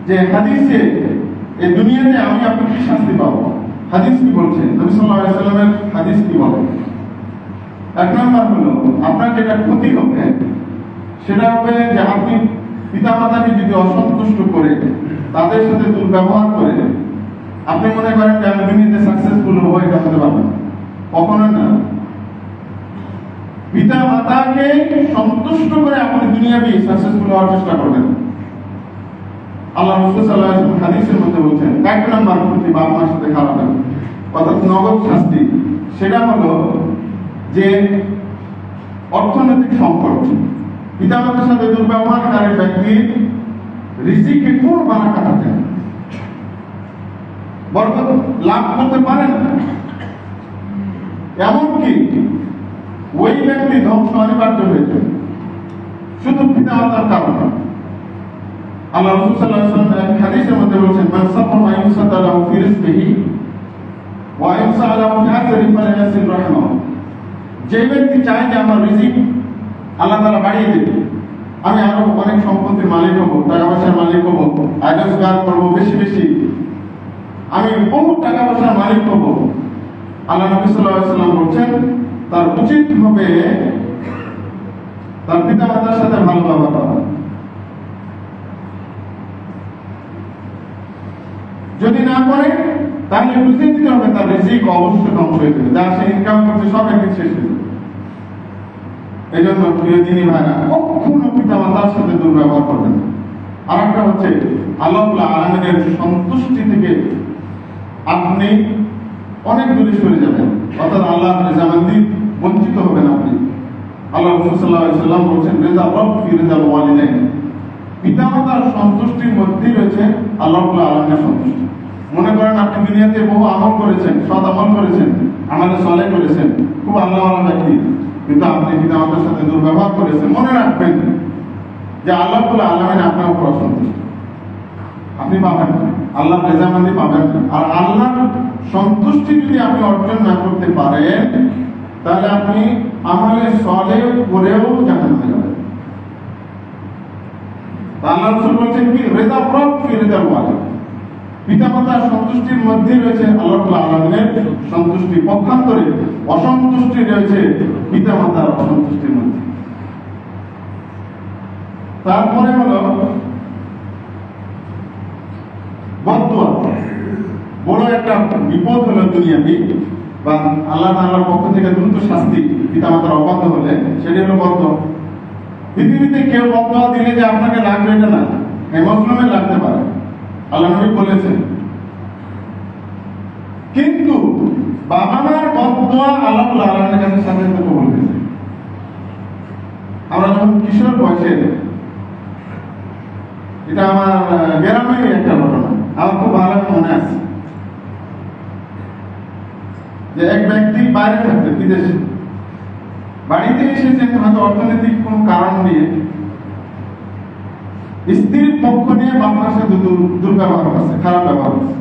যে হাদিসে এই দুনিয়াতে আমি আপনি কি শাস্তি পাবো? হাদিস কি বলছে? নবী সাল্লাল্লাহু আলাইহি ওয়াসাল্লামের হাদিস কি বলে? এক নম্বর হলো আপনার যেটা ক্ষতি হবে সেটা হবে যে আপনি পিতামাতাকে যদি অসন্তুষ্ট করে, তাদের সাথে দুর্ব্যবহার করে, আপনি মনে করেন যে আমি দুনিয়াতে সাকসেসফুল হবো, এটা হতে পারবে না, কখনো না। পিতা মাতাকে সন্তুষ্ট করে আপনি দুনিয়াবি সাকসেসফুল হওয়ার চেষ্টা করবেন। আল্লাহ রাসূল সাল্লাল্লাহু আলাইহি ওয়াসাল্লাম হাদিসের মধ্যে বলেন, এক নম্বর ক্ষতি বাবা মার সাথে খারাপ ব্যবহার, অর্থাৎ নগদ শাস্তি, সেটা হলো যে অর্থনৈতিক সংকট। পিতামাতার সাথে দুর্ব্যবহারকারী ব্যক্তির রিজিকে কোনো বারাকা থাকে না, বরকত লাভ করতে পারেন না। এমনকি ওই ব্যক্তি ধ্বংস অনিবার্য হয়েছে শুধু পিতামাতার কারণে। আল্লাহ রাসূল সাল্লাল্লাহু আলাইহি ওয়াসাল্লাম হাদিসের মধ্যে বলেছেন, মান সাফারা ইউসাদালাহু ফি রিজকিহি ওয়া ইনসালাহু ফি আজরি ফালায়াসির রাহমাহু, যে ব্যক্তি চায় যে আমার রিজিক আল্লাহ তাআলা বাড়িয়ে দেবে, আমি আরো অনেক সম্পত্তির মালিক হব, টাকা পয়সার মালিক হব, আয় রোজগার করবো বেশি বেশি, আমি বহু টাকা পয়সার মালিক হব, আল্লাহ নবী সাল্লাল্লাহু আলাইহি ওয়াসাল্লাম বলেছেন তার উচিত হবে তার পিতামাতার সাথে ভালো ব্যবহার করা। যদি না করে তাহলে বুঝে নিতে হবে তার রিজিক অবশ্যই ধ্বংস হয়ে যাবে, যা সে ইনকাম করছে সব একদিন শেষ হয়ে যাবে। এই জন্য প্রিয় দিনী ভাইরা, কখনো পিতামাতার সাথে দুর্ব্যবহার করবেন না। আর একটা হচ্ছে আল্লাহ রাব্বুল আলামিনের সন্তুষ্টি থেকে আপনি অনেক দূরে সরে যাবেন, অর্থাৎ আল্লাহর রেজামন্দি বঞ্চিত হবেন আপনি। আল্লাহ রাসূল সাল্লাল্লাহু আলাইহি ওয়াসাল্লাম বলেছেন রিজা রব ফি রিজাল ওয়ালিদাইন, পিতামাতার সন্তুষ্টির মধ্যেই রয়েছে আল্লাহ রাব্বুল আলামিনের সন্তুষ্টি। মনে করেন আপনি দুনিয়াতে বহু আমল করেছেন, সৎ আমল করেছেন, আমালে সালেহ করেছেন, খুব আল্লাহওয়ালা ব্যক্তি, কিন্তু আপনি পিতামাতার সাথে দুর্ব্যবহার করেছেন, মনে রাখবেন যে আল্লাহ রাব্বুল আলামিন আপনার উপর অসন্তুষ্ট। আপনি পাবেন না, আল্লাহর রেজামন্দি পাবেন না। আর আল্লাহর সন্তুষ্টি যদি আপনি অর্জন না করতে পারেন, তাহলে আপনি আমলে সালেহ করেও জাহান্নামে যাবেন। আল্লাহ রাসূল বলেছেন কি রিজা রব ফি রিজাল ওয়ালিদ, পিতামাতার সন্তুষ্টির মধ্যে রয়েছে আল্লাহ রাব্বুল আলামিনের সন্তুষ্টি, পক্ষান্তরে অসন্তুষ্টি রয়েছে পিতামাতার অসন্তুষ্টির মধ্যে। তারপরে হলো বদদুয়া, বড় একটা বিপদ হলো দুনিয়াবি বা আল্লাহ তাআলার পক্ষ থেকে দ্রুত শাস্তি পিতামাতার অবাধ্য হলে, সেটি হলো বদদুয়া। পৃথিবীতে কেউ বদদুয়া দিলে যে আপনাকে লাগবে এটা না, এই মুসলিমে লাগতে পারে, আল্লাহ নবী বলেছেন। কিন্তু বাবা মার বদদুয়া আল্লাহ আল্লাহর কাছে সাথে সাথে কবুল হয়েছে। আমরা যখন কিশোর বয়সে, এটা আমার গ্রামের একটা ঘটনা, আমার খুব ভালো মনে আছে, যে এক ব্যক্তি বাইরে থাকতেন, বিদেশে, বাড়িতে এসেছেন হয়তো অর্থনৈতিক কোন কারণ দিয়ে, স্ত্রীর পক্ষ নিয়ে বাবার সাথে দুর্ব্যবহার করছে, খারাপ ব্যবহার করছে।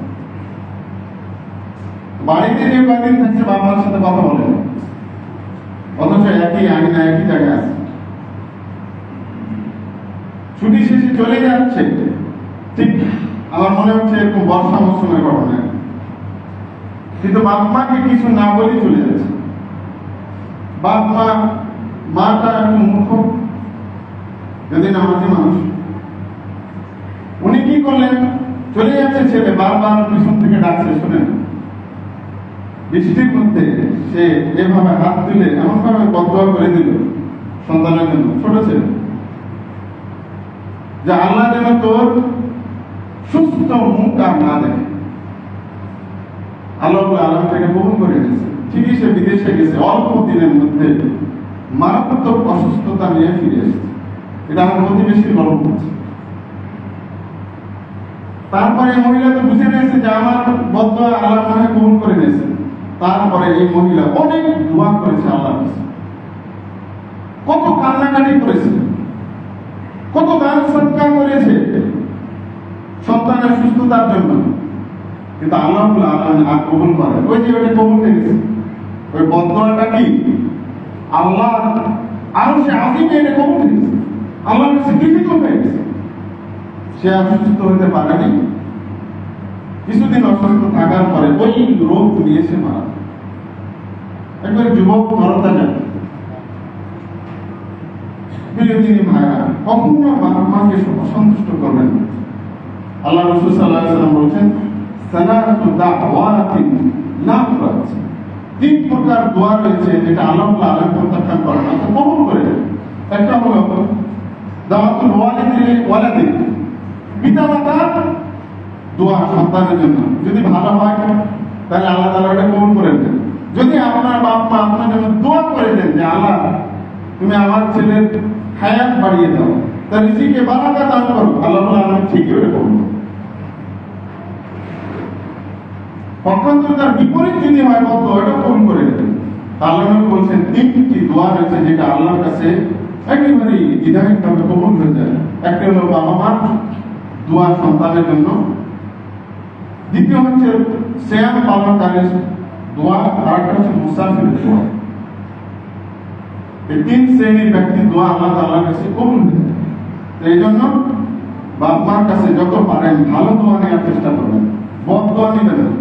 বাড়িতে যে কয়েকদিন থাকছে বাবার সাথে কথা বলে, অথচ একই আঙিনা একই জায়গায় আছে। ছুটি শেষে চলে যাচ্ছে, ঠিক আমার মনে হচ্ছে এরকম বর্ষা মৌসুমের ঘটনা, কিন্তু বাপ মাকে কিছু না বলে চলে যাচ্ছে। বাপ মাটা একটু মূর্খ, যদি নামাজি মানুষ, উনি কি করলেন, চলে যাচ্ছে ছেলে, বারবার পিছন থেকে ডাকছে, শোনেন। বৃষ্টির মধ্যে সে এভাবে হাত তুলে এমন ভাবে বদদুয়া করে দিল সন্তানের জন্য, ছোট ছেলে, যে আল্লাহ যেন তোর সুস্থ মুখ আর না দেখে। আল্লাহ আলামিন তাকে কবুল করে নিয়েছে। ঠিকই সে বিদেশে গেছে, অল্প দিনের মধ্যে মারাত্মক অসুস্থতা নিয়ে ফিরে এসেছে। এটা আমার প্রতিবেশী গল্প করছে। তারপরে মহিলা তো বুঝে নিয়েছে যে আমার বদদুয়া আল্লাহ মনে কবুল করে নিয়েছে। তারপরে এই মহিলা অনেক দোয়া করেছে আল্লাহর কাছে, কত কান্নাকাটি করেছে, কত দান সদকা করেছে সন্তানের সুস্থতার জন্য, কিন্তু আল্লাহ আর কবুল করে। ওই যে ওটা কবুল হয়ে গেছে, ওই বদদুয়াটা কি আল্লাহ আরো সে আজিমে এটা কবুল হয়ে গেছে, আল্লাহর কাছে গৃহীত হয়ে গেছে। সে অসুস্থ হতে পারেনি, কিছুদিন অসুস্থ থাকার পরে ওই রোগ নিয়েছে মারা। একবার যুবক তরতাজা, প্রিয়দিনী ভাইরা, কখনো বাবা মাকে সন্তুষ্ট করবেন না। আল্লাহ রাসূল সাল্লাল্লাহু আলাইহি ওয়াসাল্লাম বলেছেন সালাতু দাওয়াতিন লা তুরাদ, তিন প্রকার দোয়া রয়েছে যেটা আল্লাহ আলামিন প্রত্যাখ্যান করেন না, কবুল করে দেন। একটা হলো দাওয়াতুল ওয়ালিদি, পিতামাতার দোয়া সন্তানের জন্য যদি ভালো হয় তাহলে আল্লাহ তাআলা এটা কবুল করে দেন। যদি আপনার বাপ মা আপনার জন্য দোয়া করে দেন যে আল্লাহ তুমি আমার ছেলের হায়াত বাড়িয়ে দাও, তার রিজিকে বারাকা দান করো, আল্লাহ আলামিন ঠিকই ওটা কবুল করেন। পক্ষান্তরে তার বিপরীত যদি হয় বলতো এটা কবুল করে দেবেন। আল্লাহ বলছেন তিনটি দোয়া রয়েছে যেটা আল্লাহর কাছে একেবারেই দ্বিধাহীনভাবে কবুল হয়ে যায়। একটা হলো বাবা মার দোয়া সন্তানের জন্য, দ্বিতীয় হচ্ছে সিয়াম পালনকারীর দোয়া, আর একটা হচ্ছে মুসাফিরের দোয়া। এই তিন শ্রেণীর ব্যক্তির দোয়া আল্লাহ তাআলার কাছে কবুল হয়ে যায়। এই জন্য বাপ মার কাছে যত পারেন ভালো দোয়া নেওয়ার চেষ্টা করবেন, বদ দোয়া নেবেন না।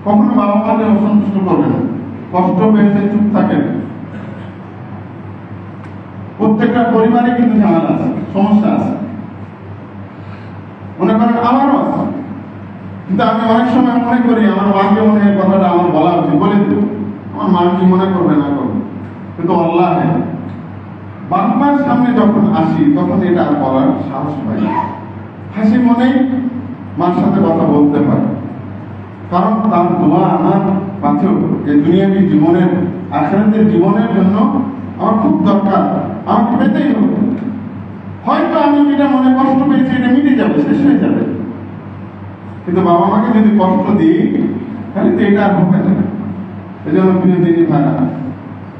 কখনো বাবা মাকে অসন্তুষ্ট করবেন না, কষ্ট পেয়েছে চুপ থাকেন। প্রত্যেকটা পরিবারে কিন্তু ঝামেলা আছে, সমস্যা আছে, মনে করেন আমারও আছে, কিন্তু আমি অনেক সময় মনে করি আমার মাকে মনে হয় কথাটা আমার বলা উচিত, বলে দেব, আমার মা কি মনে করবে না করবে, কিন্তু আল্লাহ বাপ মার সামনে যখন আসি তখন এটা আর বলার সাহস পাই না। হাসি মনেই মার সাথে কথা বলতে পারে, কারণ তার দোয়া আমার পাথেও এই দুনিয়াবী জীবনের আখিরাতের জীবনের জন্য আমার খুব দরকার, আমাকে পেতেই হবে। হয়তো আমি যেটা মনে কষ্ট পেয়েছি এটা মিটে যাবে, শেষ হয়ে যাবে, কিন্তু বাবা মাকে যদি কষ্ট দিই তাহলে তো এটা আর হবে না। এই জন্য প্রিয় দিদি ভাইরা,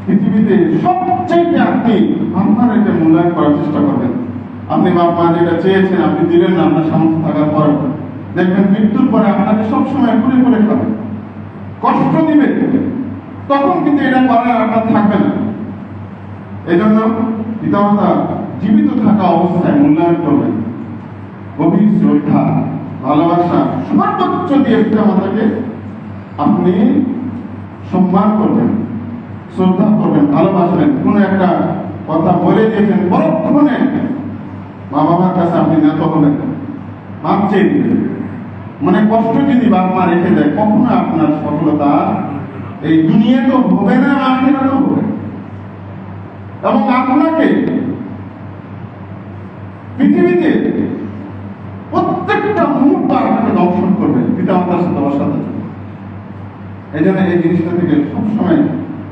পৃথিবীতে সবচেয়ে আপনি আপনার এটা মূল্যায়ন করার চেষ্টা করবেন। আপনি বাবা মা যেটা চেয়েছেন আপনি দিলেন না, আপনার সামর্থ্য থাকার পর দেখবেন মৃত্যুর পরে আপনাকে সবসময় ঘুরে ঘুরে খাবে, কষ্ট দিবে, তখন কিন্তু এটা করার আপনার থাকবে না। এই জন্য পিতামাতা জীবিত থাকা অবস্থায় মূল্যায়ন করবেন, গভীর শ্রদ্ধা ভালোবাসা সর্বোচ্চ দিয়ে পিতামাতাকে আপনি সম্মান করবেন, শ্রদ্ধা করবেন, ভালোবাসবেন। কোনো একটা কথা বলে দিয়েছেন, পরক্ষণে মা বাবার কাছে আপনি নত হবেন, মাপ চেয়ে দিবেন। মানে কষ্ট যদি বাপ মা রেখে দেয়, কখনো আপনার সফলতা এই দুনিয়া তো হবে না, আখেরা তো হবে। এবং আপনাকে পৃথিবীতে প্রত্যেকটা মুহূর্ত আপনাকে দর্শন করবে পিতামাতার সাথে অসাধারণ। এই জন্য এই জিনিসটা থেকে সবসময়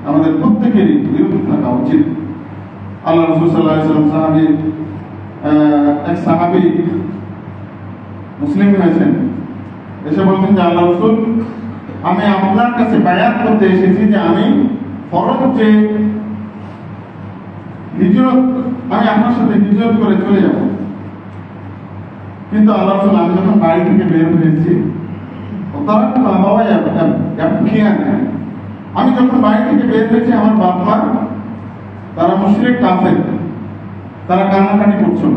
আমাদের প্রত্যেকেরই বিরত থাকা উচিত। আল্লাহ রাসূল সাল্লাল্লাহু আলাইহি ওয়াসাল্লাম এক সাহাবী মুসলিম হয়েছেন, এসে বলছেন যে আল্লাহ রাসূল, আমি আপনার কাছে বায়াত করতে এসেছি যে আমি ফরজ যে হিজরত, আমি আপনার সাথে হিজরত করে চলে যাব। কিন্তু আল্লাহ রাসূল, আমি যখন বাড়ি থেকে বের হয়েছি, আমি যখন বাড়ি থেকে বের হয়েছি আমার বাপ মা তারা মুশরিক কাফের, তারা কান্নাকাটি করছিল।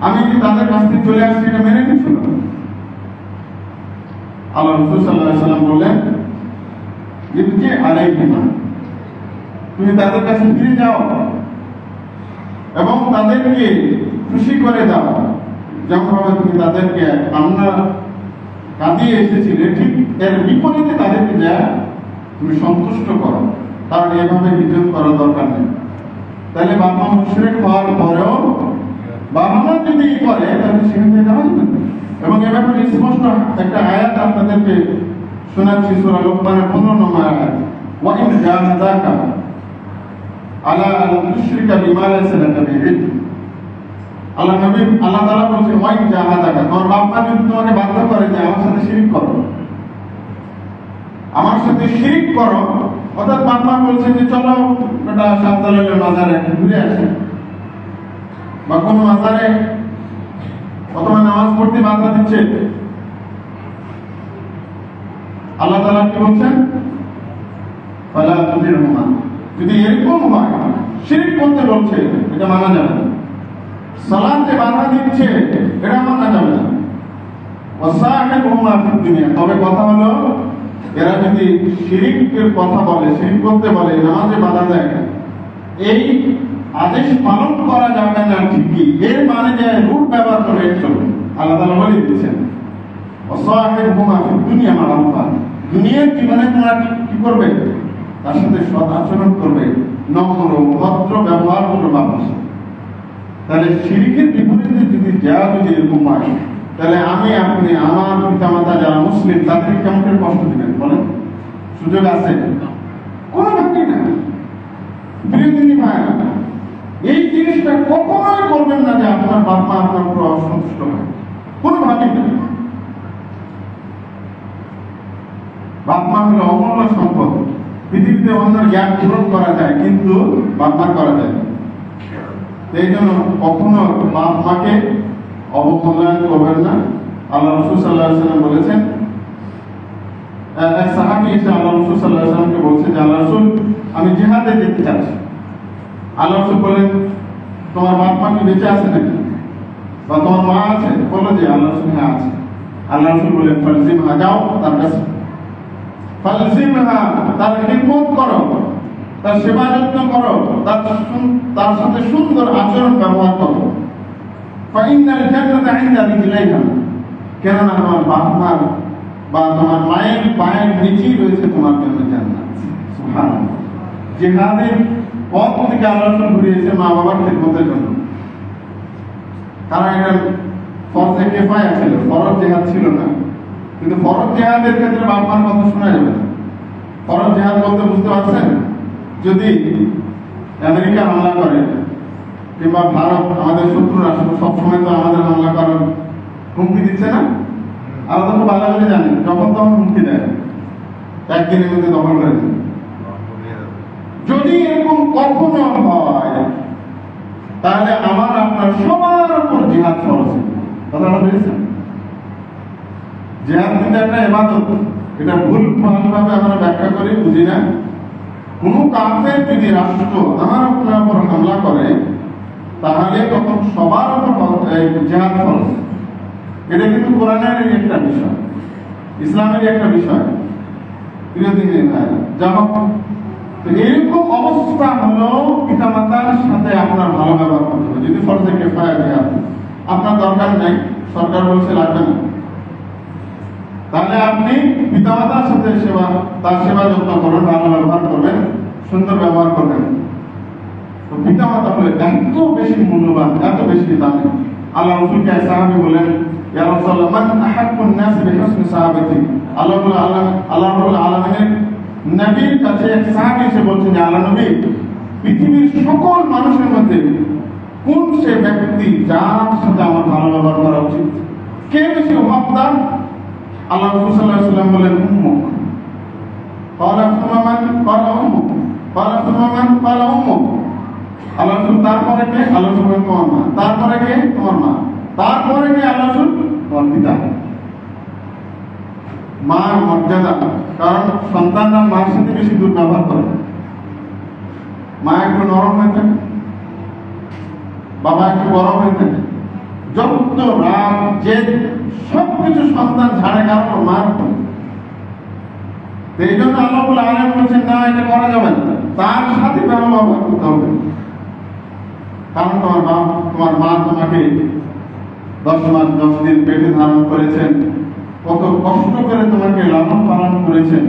আমি কি তাদের কাছ থেকে চলে আসছি এটা মেনে নিচ্ছিল? আল্লাহ রাসূল সাল্লাল্লাহু আলাইহি ওয়াসাল্লাম বললেন, ইরজি আলাইহিমা, তুমি তাদের কাছে ফিরে যাও এবং তাদেরকে খুশি করে দাও, যেমনভাবে তুমি তাদেরকে কান্না কাঁদিয়ে এসেছিলে ঠিক এর বিপরীতে তাদেরকে যা তুমি সন্তুষ্ট করো। কারণ এভাবে হিজরত করার দরকার নেই। তাহলে বাবা মুশরিক হওয়ার পরেও বাবা মা যদি করে তাহলে সেখানে যাওয়া যাবে না। এবং এ ব্যাপারে স্পষ্ট একটা আয়াত আপনাদেরকে শোনাচ্ছি, সূরা লোকমানের 15 নম্বর আয়াত, ওয়া ইন জাহাদাকা আলা আন তুশরিকা বিমা লাইসা লাকা বিহি। আল্লাহ নবী, আল্লাহ তাআলা বলছে, ওয়া ইন জাহাদাকা, তোমার বাপ মা যদি তোমাকে বাধ্য করে যে আমার সাথে শিরক করো, আমার সাথে শিরক করো, অর্থাৎ বাপ মা বলছে যে চলো বেটা শাহজালালের মাজারে ঘুরে আসি, বা কোনো মাজারে অথবা নামাজ পড়তে বাধা দিচ্ছে, আল্লাহ তাআলা কি বলছেন, ফালা তুতিরহুমা, যদি এরকম হয় শিরক করতে বলছে এটা মানা যাবে না, সালাতে বাধা দিচ্ছে এটা মানা যাবে না। ওয়াসাহিবহুমা ফিদ দুনিয়া, তবে কথা হলো এরা যদি শিরকের কথা বলে, শিরক করতে বলে, নামাজে বাধা দেয়, এই আদেশ পালন করা যাবে না ঠিকই, এর মানে যে রূপ ব্যবহার করে চলবে। আল্লাহ তাআলা বলে দিচ্ছেন, ওয়াসাহিবহুমা ফিদ দুনিয়া মারুফা, দুনিয়ার জীবনে তোমরা কি করবে, তার সাথে সৎ আচরণ করবে, নম্র ভদ্র ব্যবহার করবে বাবার সাথে। তাহলে শিরকের বিপরীতে যদি এরকম হয়, তাহলে আমি আপনি আমার পিতামাতা যারা মুসলিম তাদের কেমন করে কষ্ট দিবেন বলেন? সুযোগ আছে? কোনো ভাবি না। বিরোধী ভাই, এই জিনিসটা কখনোই করবেন না যে আপনার বাপ মা আপনার উপর অসন্তুষ্ট হয়, কোনো ভাবি না। বাপ মা হলো অমূল্য সম্পদ। পৃথিবীতে অন্যের জ্ঞান পূরণ করা যায় কিন্তু বাপ মা করা যায় না। এই জন্য কখনো বাপ মাকে অবমূল্যায়ন করবেন না। আল্লাহ রাসূল সাল্লাল্লাহু আলাইহি ওয়াসাল্লাম বলেছেন, এক সাহাবী এসে আল্লাহ রাসূল সাল্লাল্লাহু আলাইহি ওয়াসাল্লামকে বলছে যে আল্লাহ রাসূল, আমি জিহাদে যেতে চাচ্ছি। আল্লাহ রাসূল বলেন, তোমার বাপ মা কি বেঁচে আছে নাকি, বা তোমার মা আছে? বললো যে আল্লাহ রাসূল হ্যাঁ আছে। আল্লাহ রাসূল বলেন, ফালজিমহা, যাও তার কাছে, ফালজিমহা, তার খিদমত করো, তার সেবা যত্ন করো, তার সাথে সুন্দর আচরণ ব্যবহার করো। ফাইনাল জান্নাতা ইনদা রিজলাইহা, কেননা তোমার বাপ মার বা তোমার মায়ের পায়ের নিচেই রয়েছে তোমার জন্য জান্নাত। সুবহানাল্লাহ। জিহাদের পথ থেকে আল্লাহ ঘুরিয়েছে মা বাবার খিদমতের জন্য। কারণ এটা ফরজে কিফায়া ছিল, ফরজ জিহাদ ছিল না। কিন্তু ফরজ জিহাদের ক্ষেত্রে বাপ মার কথা শোনা যাবে না। ফরজ জিহাদ বলতে বুঝতে পারছেন? যদি আমেরিকা হামলা করে কিংবা ভারত আমাদের শত্রু রাষ্ট্র সবসময় তো আমাদের হামলা করার হুমকি দিচ্ছে না, আমরা তো খুব ভালো করে জানি যখন তখন হুমকি দেয়, একদিনের মধ্যে দখল করে দেয়। যদি এরকম কখনো হয় তাহলে আমার আপনার সবার উপর জিহাদ ফরজ। কথাটা বুঝেছেন? জিহাদ কিন্তু একটা ইবাদত, এটা ভুল ভাবে আমরা ব্যাখ্যা করে বুঝি না। কোন কাফের যদি রাষ্ট্র আমার আপনার উপর হামলা করে তাহলে তখন সবার উপর জিহাদ ফরজ। এটা কিন্তু কোরআনের একটা বিষয়, ইসলামের একটা বিষয়। এরকম অবস্থা হলো পিতামাতার সাথে আপনার ভালো ব্যবহার করতে হবে। যদি ফরজে কিফায়া জিহাদ আপনার দরকার নেই, সরকার বলছে লাগবে না, তাহলে আপনি পিতামাতার সাথে তার সেবা যত্ন করবেন, ভালো ব্যবহার করবেন, সুন্দর ব্যবহার করবেন। তো পিতামাতা হলে এত বেশি মূল্যবান, এত বেশি দামি। আল্লাহ রাসূলকে সাহাবী বলেন, ইয়া রাসূলুল্লাহ মান আহাক্কুন নাস বিহুসনি সাহাবাতি। আল্লাহ রাব্বুল আলামিনের নবীর কাছে এক সাহাবী এসে বলছেন, আল্লাহ নবী, পৃথিবীর সকল মানুষের মধ্যে কোন সে ব্যক্তি যার সাথে আমার ভালো ব্যবহার করা উচিত, কে বেশি হকদার? আল্লাহ রাসূল সাল্লাল্লাহু আলাইহি ওয়াসাল্লাম বলেন, উম্মুক। ক্বালা সুম্মা মান? ক্বালা উম্মুক। ক্বালা সুম্মা মান? ক্বালা উম্মুক। আল্লাহ রাসূল তারপরে কে? আল্লাহ রাসূল বলেন তোমার মা। তারপরে কে? তোমার মা। তারপরে কে? আল্লাহ রাসূল তোমার পিতা। মার মর্যাদা, কারণ সন্তানরা মার সাথে বেশি দুর্ব্যবহার করে। মা একটু নরম হয়ে থাকে, বাবা একটু গরম হয়ে থাকে, যত রাগ জেদ সবকিছু সন্তান ঝাড়ে কারণ মার। এই জন্য আল্লাহ রাব্বুল আলামিন বলছেন, না এটা করা যাবে না, তার সাথে ভালো ব্যবহার করতে হবে। কারণ তোমার মা তোমাকে 10 মাস 10 দিন পেটে ধারণ করেছেন, কত কষ্ট করে তোমাকে লালন পালন করেছেন।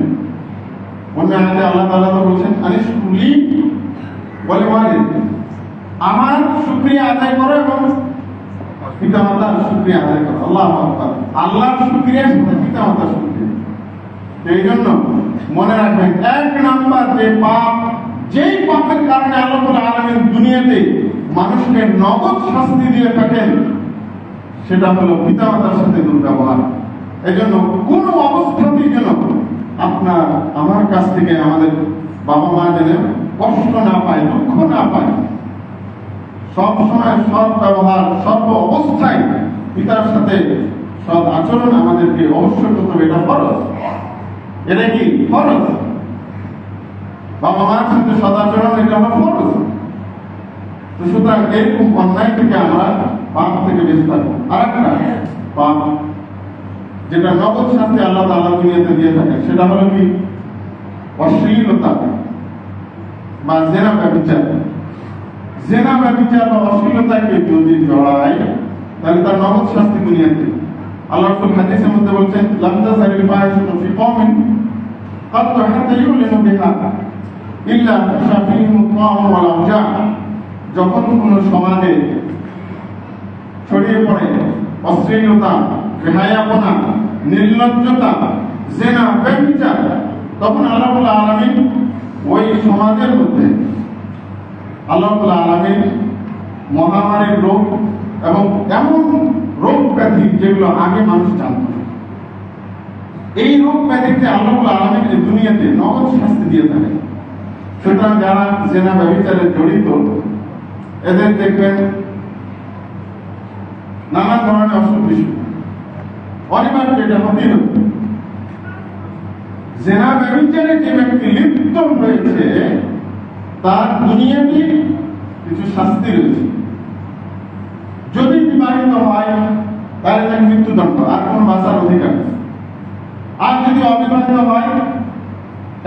অন্য আয়াতে আল্লাহ তাআলা তো বলছেন, আনিশকুরলি ওয়ালি ওয়ালিদ, আমার শুকরিয়া আদায় করো এবং পিতামাতার শুকরিয়া আদায় করো। আল্লাহু আকবার। আল্লাহর শুকরিয়া সাথে পিতামাতার শুকরিয়া। এই জন্য মনে রাখবেন, এক নাম্বার যে পাপ, যেই পাপের কারণে আল্লাহ রাব্বুল আলামিন দুনিয়াতে মানুষকে নগদ শাস্তি দিয়ে থাকেন, সেটা হলো পিতামাতার সাথে দুর্ব্যবহার। এই জন্য কোন অবস্থাতেই যেন আপনার আমার কাছ থেকে আমাদের বাবা মা যেন কষ্ট না পায়, দুঃখ না পায়। সব সময় সৎ ব্যবহার, সর্ব অবস্থায় পিতার সাথে সৎ আচরণ আমাদেরকে অবশ্যই করতে হবে। এটা ফরজ। এটা কি ফরজ? বাবা মার সাথে সৎ আচরণ এটা হলো ফরজ। তো সুতরাং এরকম অন্যায় থেকে আমরা পাপ থেকে বেঁচে থাকবো। আর একটা পাপ যেটা নগদ শাস্তি আল্লাহ তাআলা দুনিয়াতে দিয়ে থাকেন, সেটা হলো কি অশ্লীলতা বা জেনা ব্যভিচার। জেনা ব্যভিচার বা অশ্লীলতাকে যদি জড়ায় তাহলে তার নগদ শাস্তি দুনিয়াতে। আল্লাহ রাসূল হাদিসের মধ্যে বলছেন, লাম তাযালিল ফাহিশাতু ফি কওমিন قد حتى يعلن بها إلا فيهم الطاعون والأوجاع। যখন কোন সমাজে ছড়িয়ে পড়ে অশ্লীলতা, বেহায়াপনা, নির্লজ্জতা, জেনা, ব্যভিচার, তখন আল্লাহ রাব্বুল আলামিন ওই সমাজের মধ্যে আল্লাহ রাব্বুল আলামিন মহামারীর রোগ এবং এমন রোগ ব্যাধি যেগুলো আগে মানুষ জানত না, এই রোগ ব্যাধিতে আল্লাহ রাব্বুল আলামিন এই দুনিয়াতে নগদ শাস্তি দিয়ে থাকেন। সুতরাং যারা জেনা ব্যভিচারে জড়িত, এদের দেখবেন নানা ধরনের অসুখ বিসুখ অনিবার্য, এটা হতেই হবে। জেনা ব্যভিচারে যে ব্যক্তি লিপ্ত হয়েছে তার দুনিয়াতে কিছু শাস্তি রয়েছে। যদি বিবাহিত হয় তাহলে তাকে মৃত্যুদণ্ড, আর কোন বাঁচার অধিকার নেই। আর যদি অবিবাহিত হয়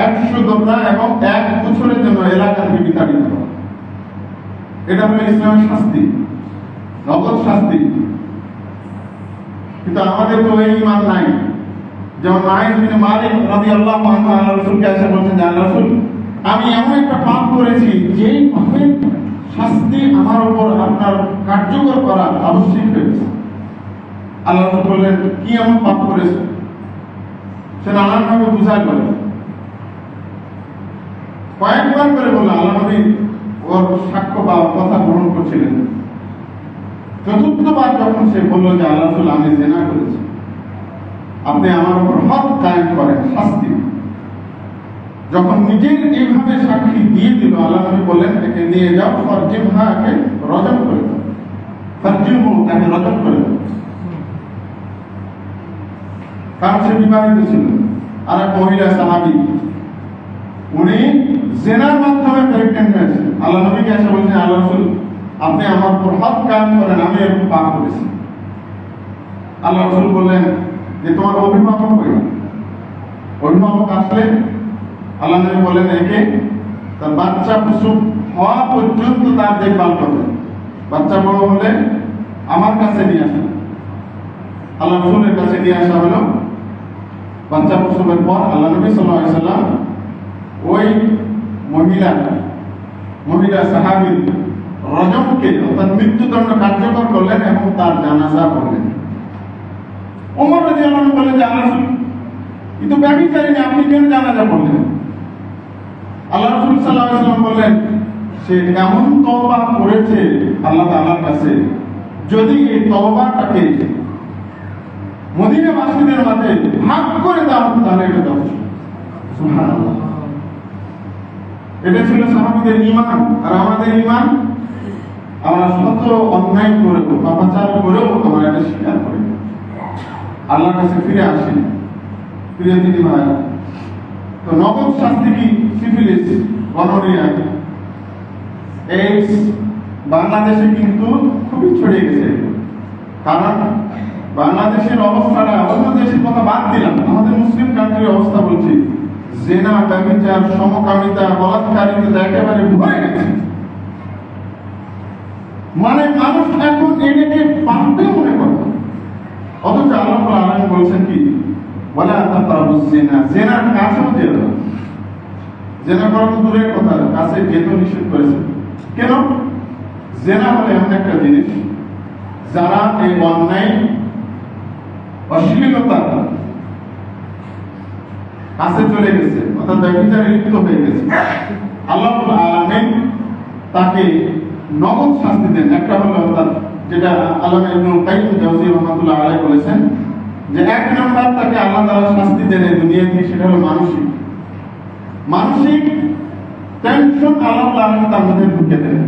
100 দোকরা এবং 1 বছরের জন্য এলাকা থেকে বিতাড়িত হয়। এটা হলো ইসলামের শাস্তি, নগদ শাস্তি। কিন্তু আমাদের তো এই ঈমান নাই। যেমন আয়েশ বিন মালিক রাদিয়াল্লাহু আনহু আল্লাহর রাসূলকে এসে বলছেন, যে আল্লাহর রাসূল, আমি এমন একটা পাপ করেছি যেই পাপের শাস্তি আমার উপর আপনার কার্যকর করা আবশ্যক হয়েছে। আল্লাহর রাসূল বললেন, কি এমন পাপ করেছে? সে নানানভাবে বুঝায় বলে। কয়েকবার করে বললেন, আল্লাহ নবী ওর সাক্ষ্য বা কথা গ্রহণ করছিলেন। চতুর্থবার যখন সে বলল যে আল্লাহ রাসূল আমি জিনা করেছি, আপনি আমার উপর হদ কায়েম করেন, শাস্তি। যখন নিজের এইভাবে সাক্ষী দিয়ে দিল, আল্লাহ নবী বললেন একে নিয়ে যাও, ফারজিমহাকে রজম করে দাও, ফারজিমহু তাকে রজম করে দাও। কারণ সে বিবাহিত ছিল। আর এক মহিলা সাহাবী, উনি জিনার মাধ্যমে প্রেগন্যান্ট হয়েছেন। আল্লাহ নবীকে এসে বলছেন আল্লাহ রাসূল আপনি আমার উপর হদ কায়েম করেন, আমি এরকম পাপ করেছি। আল্লাহ রাসূল বললেন যে তোমার অভিভাবক কই? অভিভাবক আসলে আল্লাহ নবী বলেন একে তার বাচ্চা প্রসব হওয়া পর্যন্ত তার দেখভাল করবেন, বাচ্চা বড় হলে আমার কাছে নিয়ে আসেন। আল্লাহ রাসূলের কাছে নিয়ে আসা হলো। বাচ্চা প্রসবের পর আল্লাহ নবী সাল্লাল্লাহু আলাইহি সাল্লাম ওই মহিলা সাহাবীর রজমকে অর্থাৎ মৃত্যুদণ্ড কার্যকর করলেন এবং তার জানাজা পড়লেন। ওমর রাদিয়াল্লাহু আনহু বললেন যে আল্লাহ রাসূল কিন্তু ব্যভিচারিণী, আপনি কেন জানাজা পড়লেন? আল্লাহ রাসূল সাল্লাল্লাহু আলাইহি ওয়াসাল্লাম বললেন সে এমন তওবা করেছে আল্লাহ তাআলার কাছে, যদি এই তওবাটাকে মদিনাবাসীদের মাঝে ভাগ করে দাও তাহলে এটা যথেষ্ট। সুবহানাল্লাহ। এটা ছিল সাহাবীদের ঈমান। আর আমাদের ঈমান, আমরা শত অন্যায় করেও পাপাচার করেও আমরা এটা স্বীকার করি, আল্লাহর কাছে ফিরে আসি। প্রিয় দিদি ভাই, তো নগদ শাস্তি কি? সিফিলিস, গনোরিয়া, এইডস বাংলাদেশে কিন্তু খুবই ছড়িয়ে গেছে। কারণ বাংলাদেশের অবস্থাটা, অন্য দেশের কথা বাদ দিলাম, আমাদের মুসলিম কান্ট্রির অবস্থা বলছি, জিনা, ব্যভিচার, সমকামিতা, বলাৎকারিতা একেবারে ভরে গেছে। মানে মানুষ এখন এটাকে পাপই মনে করে। অথচ আল্লাহ রাব্বুল আলামিন বলছেন কি, ওয়ালা তাকরাবুজ জিনা, জিনার কাছেও যেও না। জিনা করা তো দূরের কথা, কাছে যেতে নিষেধ করেছে। কেন? জিনা হলো এমন একটা জিনিস যারা এই অন্যায় অশ্লীলতা কাছে চলে গেছে, অর্থাৎ ব্যভিচারে লিপ্ত হয়ে গেছে, আল্লাহ রাব্বুল আলামিন তাকে নগদ শাস্তি দেন। একটা হলো অর্থাৎ যেটা আল্লামা ইবনুল কাইয়্যিম জাওযী রাহমাতুল্লাহ আলাইহি বলেছেন যে এক নাম্বার তাকে আল্লাহ তাআলা শাস্তি দেন এই দুনিয়াতে, সেটা হলো মানসিক টেনশন আল্লাহ তাআলা তার মধ্যে ঢুকে দেন।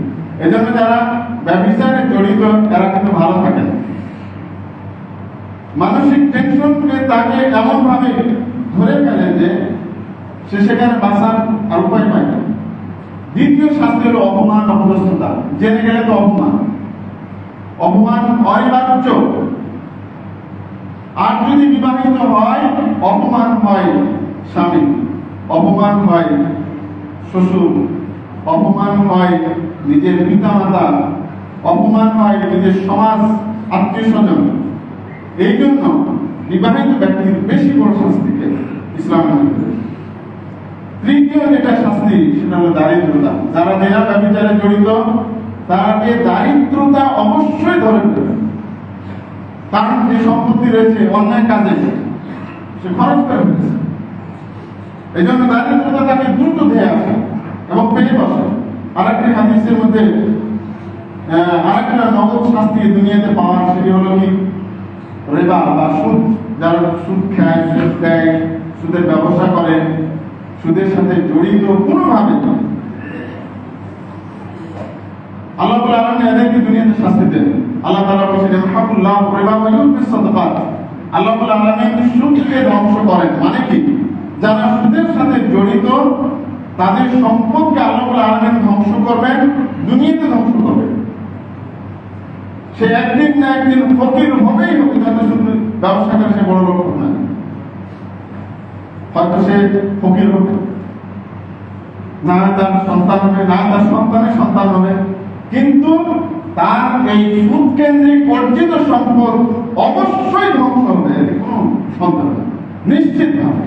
এজন্য যারা ব্যভিচারে জড়িত তারা কিন্তু ভালো থাকে না। মানসিক টেনশনকে তাকে এমন ভাবে ধরে ফেলেন যে সে সেখানে বাঁচার আর উপায় পায় না। দ্বিতীয় শাস্তি হলো অপমান, অপদস্থতা। জেনে গেলে তো অপমান অনিবার্য। আর যদি বিবাহিত হয়, অপমান হয় স্বামী, অপমান হয় শ্বশুর, অপমান হয় নিজের পিতা মাতা, অপমান হয় নিজের সমাজ, আত্মীয় স্বজন। এই জন্য বিবাহিত ব্যক্তির বেশি বড় শাস্তিকে ইসলামের মধ্যে। তৃতীয় যেটা শাস্তি সেটা হলো দারিদ্রতা। যারা জেনা ব্যভিচারে জড়িত তাকে দারিদ্রতা অবশ্যই ধরে ফেলবে। কারণ যে সম্পত্তি রয়েছে অন্যায় কাজে সে খরচ করে ফেলেছে। এই জন্য দারিদ্রতা তাকে দ্রুত ধেয়ে আসে এবং পেয়ে বসে। আরেকটি হাদিসের মধ্যে আরেকটা নগদ শাস্তি দুনিয়াতে পাওয়ার, সেটি হলো কি রিবা বা সুদ। যারা সুদ খায়, সুদ দেয়, সুদের ব্যবসা করে, সুদের সাথে জড়িত কোনোভাবে, আল্লাহ রাব্বুল আলামিন এদেরকে দুনিয়াতে শাস্তি দেন। আল্লাহ তাআলা বলেছেন ইয়ামহাকুল্লাহু রিবা ওয়া ইউরবিস সাদাকাত। আল্লাহ রাব্বুল আলামিন সুদকে ধ্বংস করেন। মানে কি? যারা সুদের সাথে জড়িত তাদের সম্পদকে আল্লাহ রাব্বুল আলামিন ধ্বংস করবেন, দুনিয়াতে ধ্বংস করবেন। সে একদিন না একদিন ফকির হবেই হবে, যাতে শুধু ব্যবসা করে সে বড় লোক হবে না, হয়তো সে ফকির হবে না, তার সন্তান হবে না, তার সন্তানের সন্তান হবে, কিন্তু তার এই সুদ কেন্দ্রিক অর্জিত সম্পদ অবশ্যই ধ্বংস হবে, কোনো সন্দেহ নেই, নিশ্চিত ভাবে।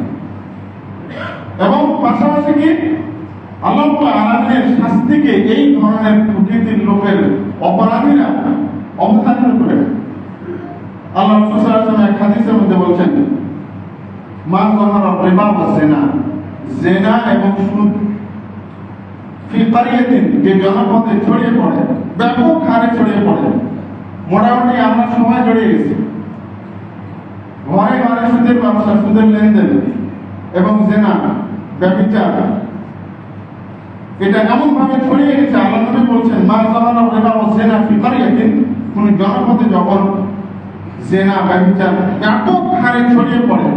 এবং পাশাপাশি কি আল্লাহ রাব্বুল আলামিনের শাস্তিকে এই ধরনের প্রকৃতির লোকের অপরাধীরা অবধারিত করে। আল্লাহ রাসূল সাল্লাল্লাহু আলাইহি ওয়াসাল্লাম এক হাদিসের মধ্যে বলছেন মা যাহারা রিবা ওয়া জিনা, জিনা এবং সুদ ফি কারিয়াতিন, যে জনপদে ছড়িয়ে পড়ে, ব্যাপক হারে ছড়িয়ে পড়ে। মোটামুটি আমরা সবাই জড়িয়ে গেছি। ঘরে ঘরে সুদের ব্যবসা, সুদের লেনদেন এবং জেনা, ব্যভিচার, এটা এমন ভাবে ছড়িয়ে গেছে। আল্লাহ নবী বলছেন, মা যাহারা রিবা ওয়া জিনা ফি কারিয়াতিন, কোন জনপদে যখন জেনা, ব্যভিচার ব্যাপক হারে ছড়িয়ে পড়ে,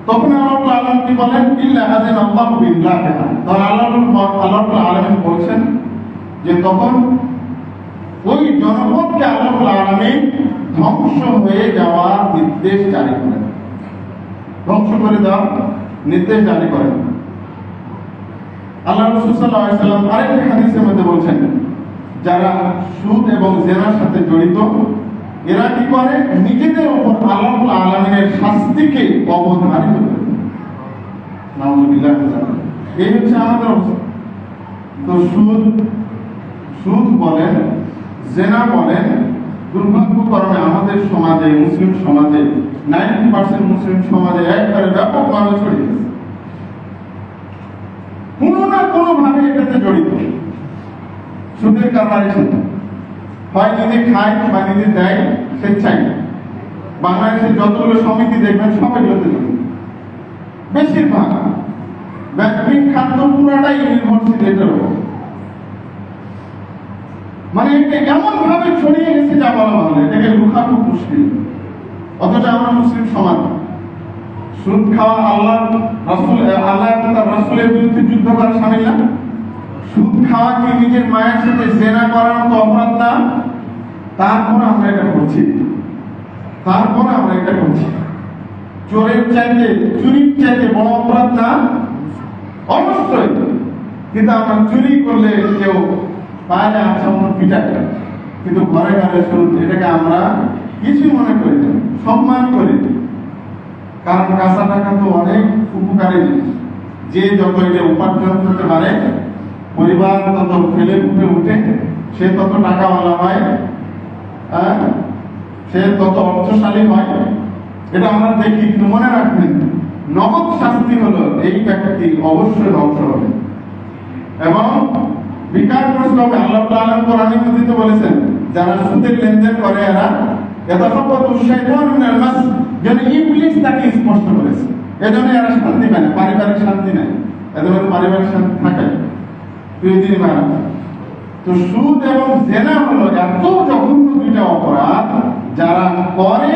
তখন আল্লাহ আলামিন কি বলেন, ইল্লা আযান আল্লাহু বিল্লাহিহা। তাহলে আল্লাহ আলামিন বলছেন যে তখন ওই জনপদকে আল্লাহ আলামিন ধ্বংস হয়ে যাওয়ার নির্দেশ জারি করেন, ধ্বংস করে দেওয়ার নির্দেশ জারি করেন। আল্লাহ রাসূল সাল্লাল্লাহু আলাইহি ওয়াসাল্লাম আরেকটি হাদিসের মধ্যে বলছেন, যারা সুদ এবং জেনার সাথে জড়িত, এরা কি করে, নিজেদের উপর আল্লাহ আলামিনের শাস্তিকে অবধারিত করে। নাউযুবিল্লাহ। এই হচ্ছে আমাদের অবস্থা। তো সুদ বলেন, জেনা বলেন, দুর্ভাগ্যক্রমে আমাদের সমাজে, মুসলিম সমাজে 90% মুসলিম সমাজে একবারে ব্যাপকভাবে ছড়িয়ে গেছে। কোনো না কোনো ভাবে এটাতে জড়িত। সুদের কারবারের সাথে হয় নিজে খায় বা নিজে দেয় স্বেচ্ছায়। বাংলাদেশের যতগুলো সমিতি দেখবেন সব এগুলোতে জড়িত। বেশিরভাগ ব্যাংকিং খাত পুরাটাই নির্ভরশীল এটার উপর। মানে এটা এমন ভাবে ছড়িয়ে গেছে যা বলা ভালো, এটাকে রুখা খুব মুশকিল। অথচ আমরা মুসলিম সমাজ সুদ খাওয়া আল্লাহ তার রাসূলের বিরুদ্ধে যুদ্ধ করা শামিল না? সুদ খাওয়া কি নিজের মায়ের সাথে জেনা করার মতো অপরাধ না? তারপর আমরা এটা করছি, চোরের চাইতে, চুরির চাইতে বড় অপরাধ না? অবশ্যই। কিন্তু আমরা চুরি করলে কেউ পায় না, পিটায়, কিন্তু ঘরে ঘরে সুদ, এটাকে আমরা কিছু মনে করি না, সম্মান করি। কারণ কাঁচা টাকা তো অনেক উপকারী জিনিস। যে যত এটা উপার্জন করতে পারে, পরিবার তত ফেলে উঠে উঠে, সে তত টাকাওয়ালা হয়, সে তত অর্থশালী হয়। এটা আমরা দেখি। কিন্তু মনে রাখবেন, নগদ শাস্তি হলো এই ব্যক্তি অবশ্যই ধ্বংস হবে এবং বিকারগ্রস্ত হবে। আল্লাহ তাআলা কোরআনে মধ্যে বলেছেন, যারা সুদের লেনদেন করে এরা ইয়াতাসাব্বাতু শাইতানু মিনাল মাস, যেন ইবলিস তাকে স্পর্শ করেছে। এজন্য এরা শান্তি পায় না, পারিবারিক শান্তি নাই। এদের পারিবারিক শান্তি থাকে দুই মারা। তো সুদ এবং জেনা হলো এত জঘন্য দুইটা অপরাধ, যারা করে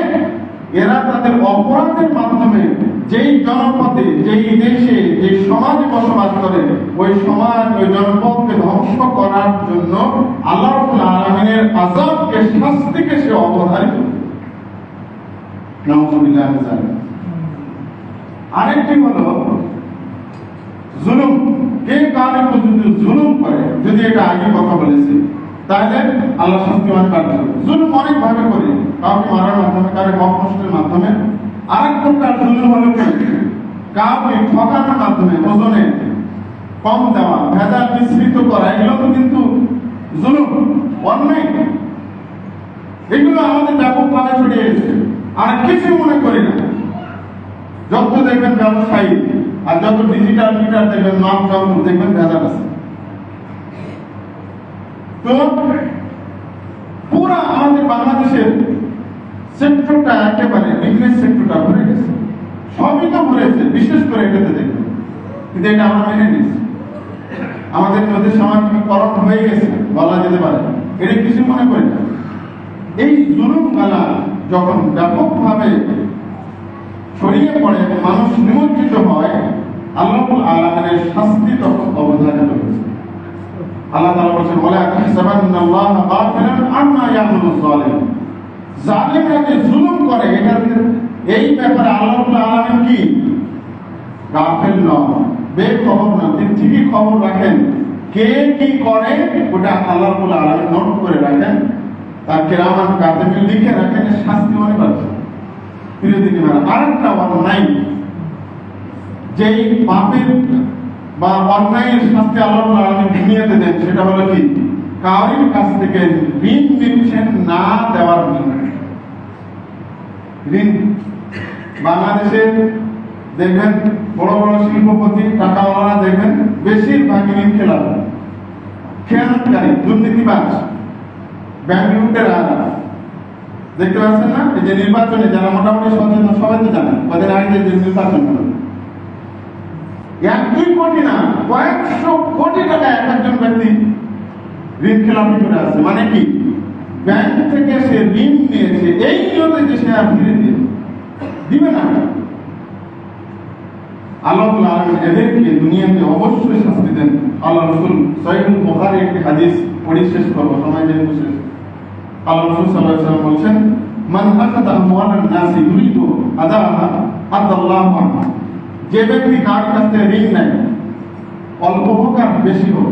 এরা তাদের অপরাধের মাধ্যমে যেই জনপদে, যেই দেশে, যে সমাজে বসবাস করে, ওই সমাজ, ওই জনপদকে ধ্বংস করার জন্য আল্লাহ রাব্বুল আলামিনের আযাবকে, শাস্তিকে সে অবধারিত করে। নাউযুবিল্লাহ। আরেকটি হলো জুলুম। কে কারো পর্যন্ত জুলুম করে, যদি এটা আগে কথা বলেছি, তাহলে আল্লাহ শাস্তিমান কার্য। জুলুম অনেক ভাবে করে, কাউকে মারার মাধ্যমে, কারো হক নষ্টের মাধ্যমে। আরেক প্রকার জুলুম হলো কাউকে ঠকানোর মাধ্যমে, ওজনে কম দেওয়া, ভেজাল মিশ্রিত করা, এগুলো কিন্তু জুলুম, অন্যায়। এগুলো আমাদের ব্যাপকভাবে ছড়িয়ে গেছে, আর কিছু মনে করি না। যত দেখবেন ব্যবসায়ী আর যত ডিজিটাল মিটার দেখবেন, মাপ যন্ত্র দেখবেন, ভেজাল আছে। তো পুরা আমাদের বাংলাদেশের সেক্টরটা একেবারে, বিজনেস সেক্টরটা ভরে গেছে। সবই তো ভরেছে, বিশেষ করে এটাতে দেখবেন। কিন্তু এটা আমরা মেনে নিয়েছি, আমাদের মধ্যে সামাজিককরণ হয়ে গেছে বলা যেতে পারে। এটা কিছু মনে করি না। এই জুলুম গালা যখন ব্যাপকভাবে ছড়িয়ে পড়ে এবং মানুষ নিমজ্জিত হয়, আল্লাহ রাব্বুল আলামিনের শাস্তি তখন অবধারিত হয়েছে। আল্লাহ তাআলা বলেছেন, ওয়ালা তাহসাবান্নাল্লাহা গাফিলান আম্মা ইয়া'মালুয যালিম। জালিমরা যে জুলুম করে, এই ব্যাপারে আল্লাহ রাব্বুল আলামিন কি গাফিল নন, বেখবর না। তিনি ঠিকই খবর রাখেন কে কি করে, ওটা আল্লাহ রাব্বুল আলামিন নোট করে রাখেন, তার কিরামান কাতিবিন লিখে রাখেন, শাস্তি মনে পাচ্ছে। আরেকটা অন্যায়, যেই পাপের বা অন্যায়ের শাস্তি আল্লাহ রাব্বুল আলামিন দুনিয়াতে দেন, সেটা হলো কি, কারোর কাছ থেকে ঋণ নিচ্ছেন না দেওয়ার বিনিময়ে। ঋণ বাংলাদেশের দেখবেন বড় বড় শিল্পপতি টাকাওয়ালা দেখবেন বেশিরভাগই ঋণ খেয়ানতকারী, দুর্নীতিবাজ, ব্যাংক লুটেরা। দেখতে পাচ্ছেন না, এই যে নির্বাচনে যারা মোটামুটি সচেতন সবাই তো জানেন, কদিন আগে যে নির্বাচন হলো, 1-2 কোটি না, কয়েকশো কোটি টাকা এক একজন ব্যক্তি ঋণ খেলাপি করে আছে। মানে কি, ব্যাংক থেকে সে ঋণ নিয়েছে এই নিয়তে যে সে আর ফিরে দিবে না। আল্লাহ আলামিন এদেরকে দুনিয়াতে অবশ্যই শাস্তি দেন। আল্লাহ রাসূল সহিহ বুখারী একটি হাদিস পড়ে শেষ করব, সময় যেহেতু শেষ। আল্লাহ রাসূল সাল্লাল্লাহু আলাইহি ওয়াসাল্লাম বলেন, মান আখাযা আমওয়ালান নাসি ইউরিদু আদাহা আদাল্লাহু আনহু। যে ব্যক্তি কার কাছ থেকে ঋণ নেয়, অল্প হোক আর বেশি হোক,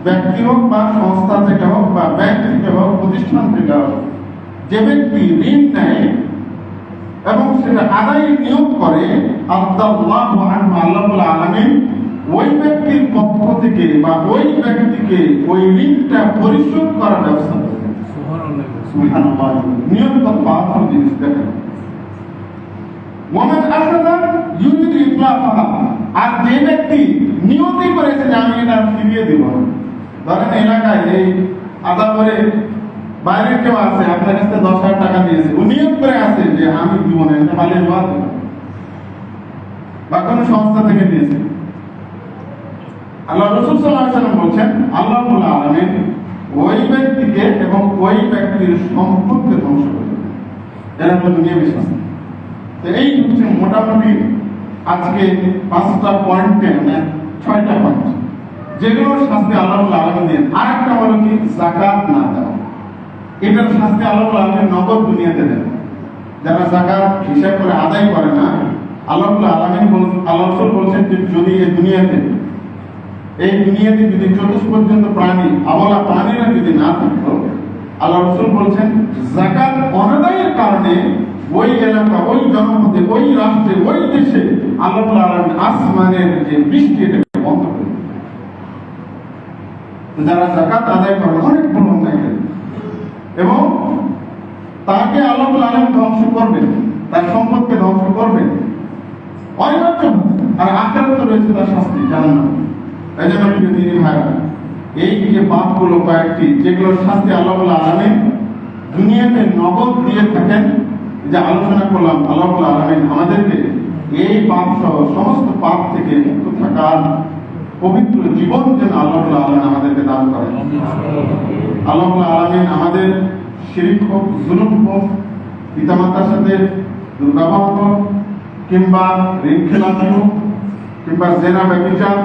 ব্যক্তি হোক বা সংস্থা থেকে হোক বা ব্যাংক থেকে হোক, প্রতিষ্ঠান থেকে হোক, যে ব্যক্তি ঋণ নেয় এবং সেটা আদায় নিয়োগ করে, আল্লাহু আনহু, আল্লাহ আলামিন ওই ব্যক্তির পক্ষ থেকে বা ওই ব্যক্তিকে ওই ঋণটা পরিশোধ করার ব্যবস্থা করে। সুবহানাল্লাহ, নিয়ম তো পাওয়ার জিনিস। দেখেন, ওয়ামান আখাযা ইউরিদু ইতলাফাহা, আর যে ব্যক্তি নিয়তই করেছে যে আমি এটা ফিরিয়ে দেব। ধরেন এলাকায় এই আদা করে বাইরে কেউ আছে, আপনার কাছে 10,000 টাকা দিয়েছে, ও নিয়ত করে আছে যে আমি দিব না, এটা পালিয়ে যাওয়া দেব, বা কোনো সংস্থা থেকে দিয়েছে। আল্লাহ রাসূল সাল্লাল্লাহু আলাইহি ওয়াসাল্লাম বলছেন, আল্লাহুল আলামিন ওই ব্যক্তিকে এবং ওই ব্যক্তির সম্পদকে ধ্বংস করে দেবেন। এরা হলো দুনিয়া বিশ্বাস। তো এই হচ্ছে মোটামুটি আজকে 5টা পয়েন্টে, মানে 6টা পয়েন্ট যেগুলোর শাস্তি আল্লাহুল আলামিন দেন। আরেকটা হলো কি, যাকাত না দেওয়া। এটার শাস্তি আল্লাহুল আলামিন নগদ দুনিয়াতে দেন। যারা যাকাত হিসাব করে আদায় করে না, আল্লাহুল আলামিন আল্লাহ রাসূল বলেছেন যে যদি এই দুনিয়াতে যদি চতুষ্পর্যন্ত প্রাণী, আবলা প্রাণীরা যদি না থাকতো, আল্লাহ রাসূল বলছেন যাকাত অনাদায়ের কারণে ওই এলাকা, ওই জনপদে, ওই রাষ্ট্রে, ওই দেশে আল্লাহুল আলামিন আসমানের যে বৃষ্টি এটাকে বন্ধ করে দেন। যারা যাকাত আদায় করে অনেক বড় অন্যায় করে, এবং তাকে আল্লাহুল আলামিন ধ্বংস করবেন, তার সম্পদকে ধ্বংস করবেন অনিবার্য। আর আখিরাতে রয়েছে তার শাস্তি, জাহান্নাম। এই জন্য প্রিয় ভাইরা, এই যে পাপগুলো কয়েকটি, যেগুলোর শাস্তি আল্লাহুল আলামিন দুনিয়াতে নগদ দিয়ে থাকেন, যে আলোচনা করলাম, আল্লাহুল আলামিন আমাদেরকে এই পাপ সহ সমস্ত পাপ থেকে মুক্ত থাকার পবিত্র জীবন যেন আল্লাহুল আলামিন আমাদেরকে দান করেন। আল্লাহুল আলামিন আমাদের শিরক হোক, জুলুম হোক, পিতামাতার সাথে দুর্ব্যবহার হোক, কিংবা ঋণ খেলাপি হোক, কিংবা জেনা, ব্যভিচার,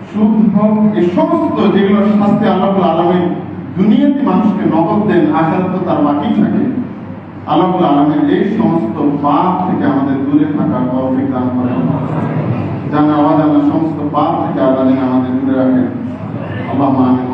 সুদ হোক, এই সমস্ত যেগুলোর শাস্তি আল্লাহুল আলামিন দুনিয়াতে মানুষকে নগদ দেন, আখিরাতে তার বাকি থাকে। আল্লাহুল আলামিন এই সমস্ত পাপ থেকে আমাদের দূরে থাকার তৌফিক দান করেন। জানা অজানা সমস্ত পাপ থেকে আল্লাহ আমাদের দূরে রাখেন। আল্লাহুম্মা আমিন।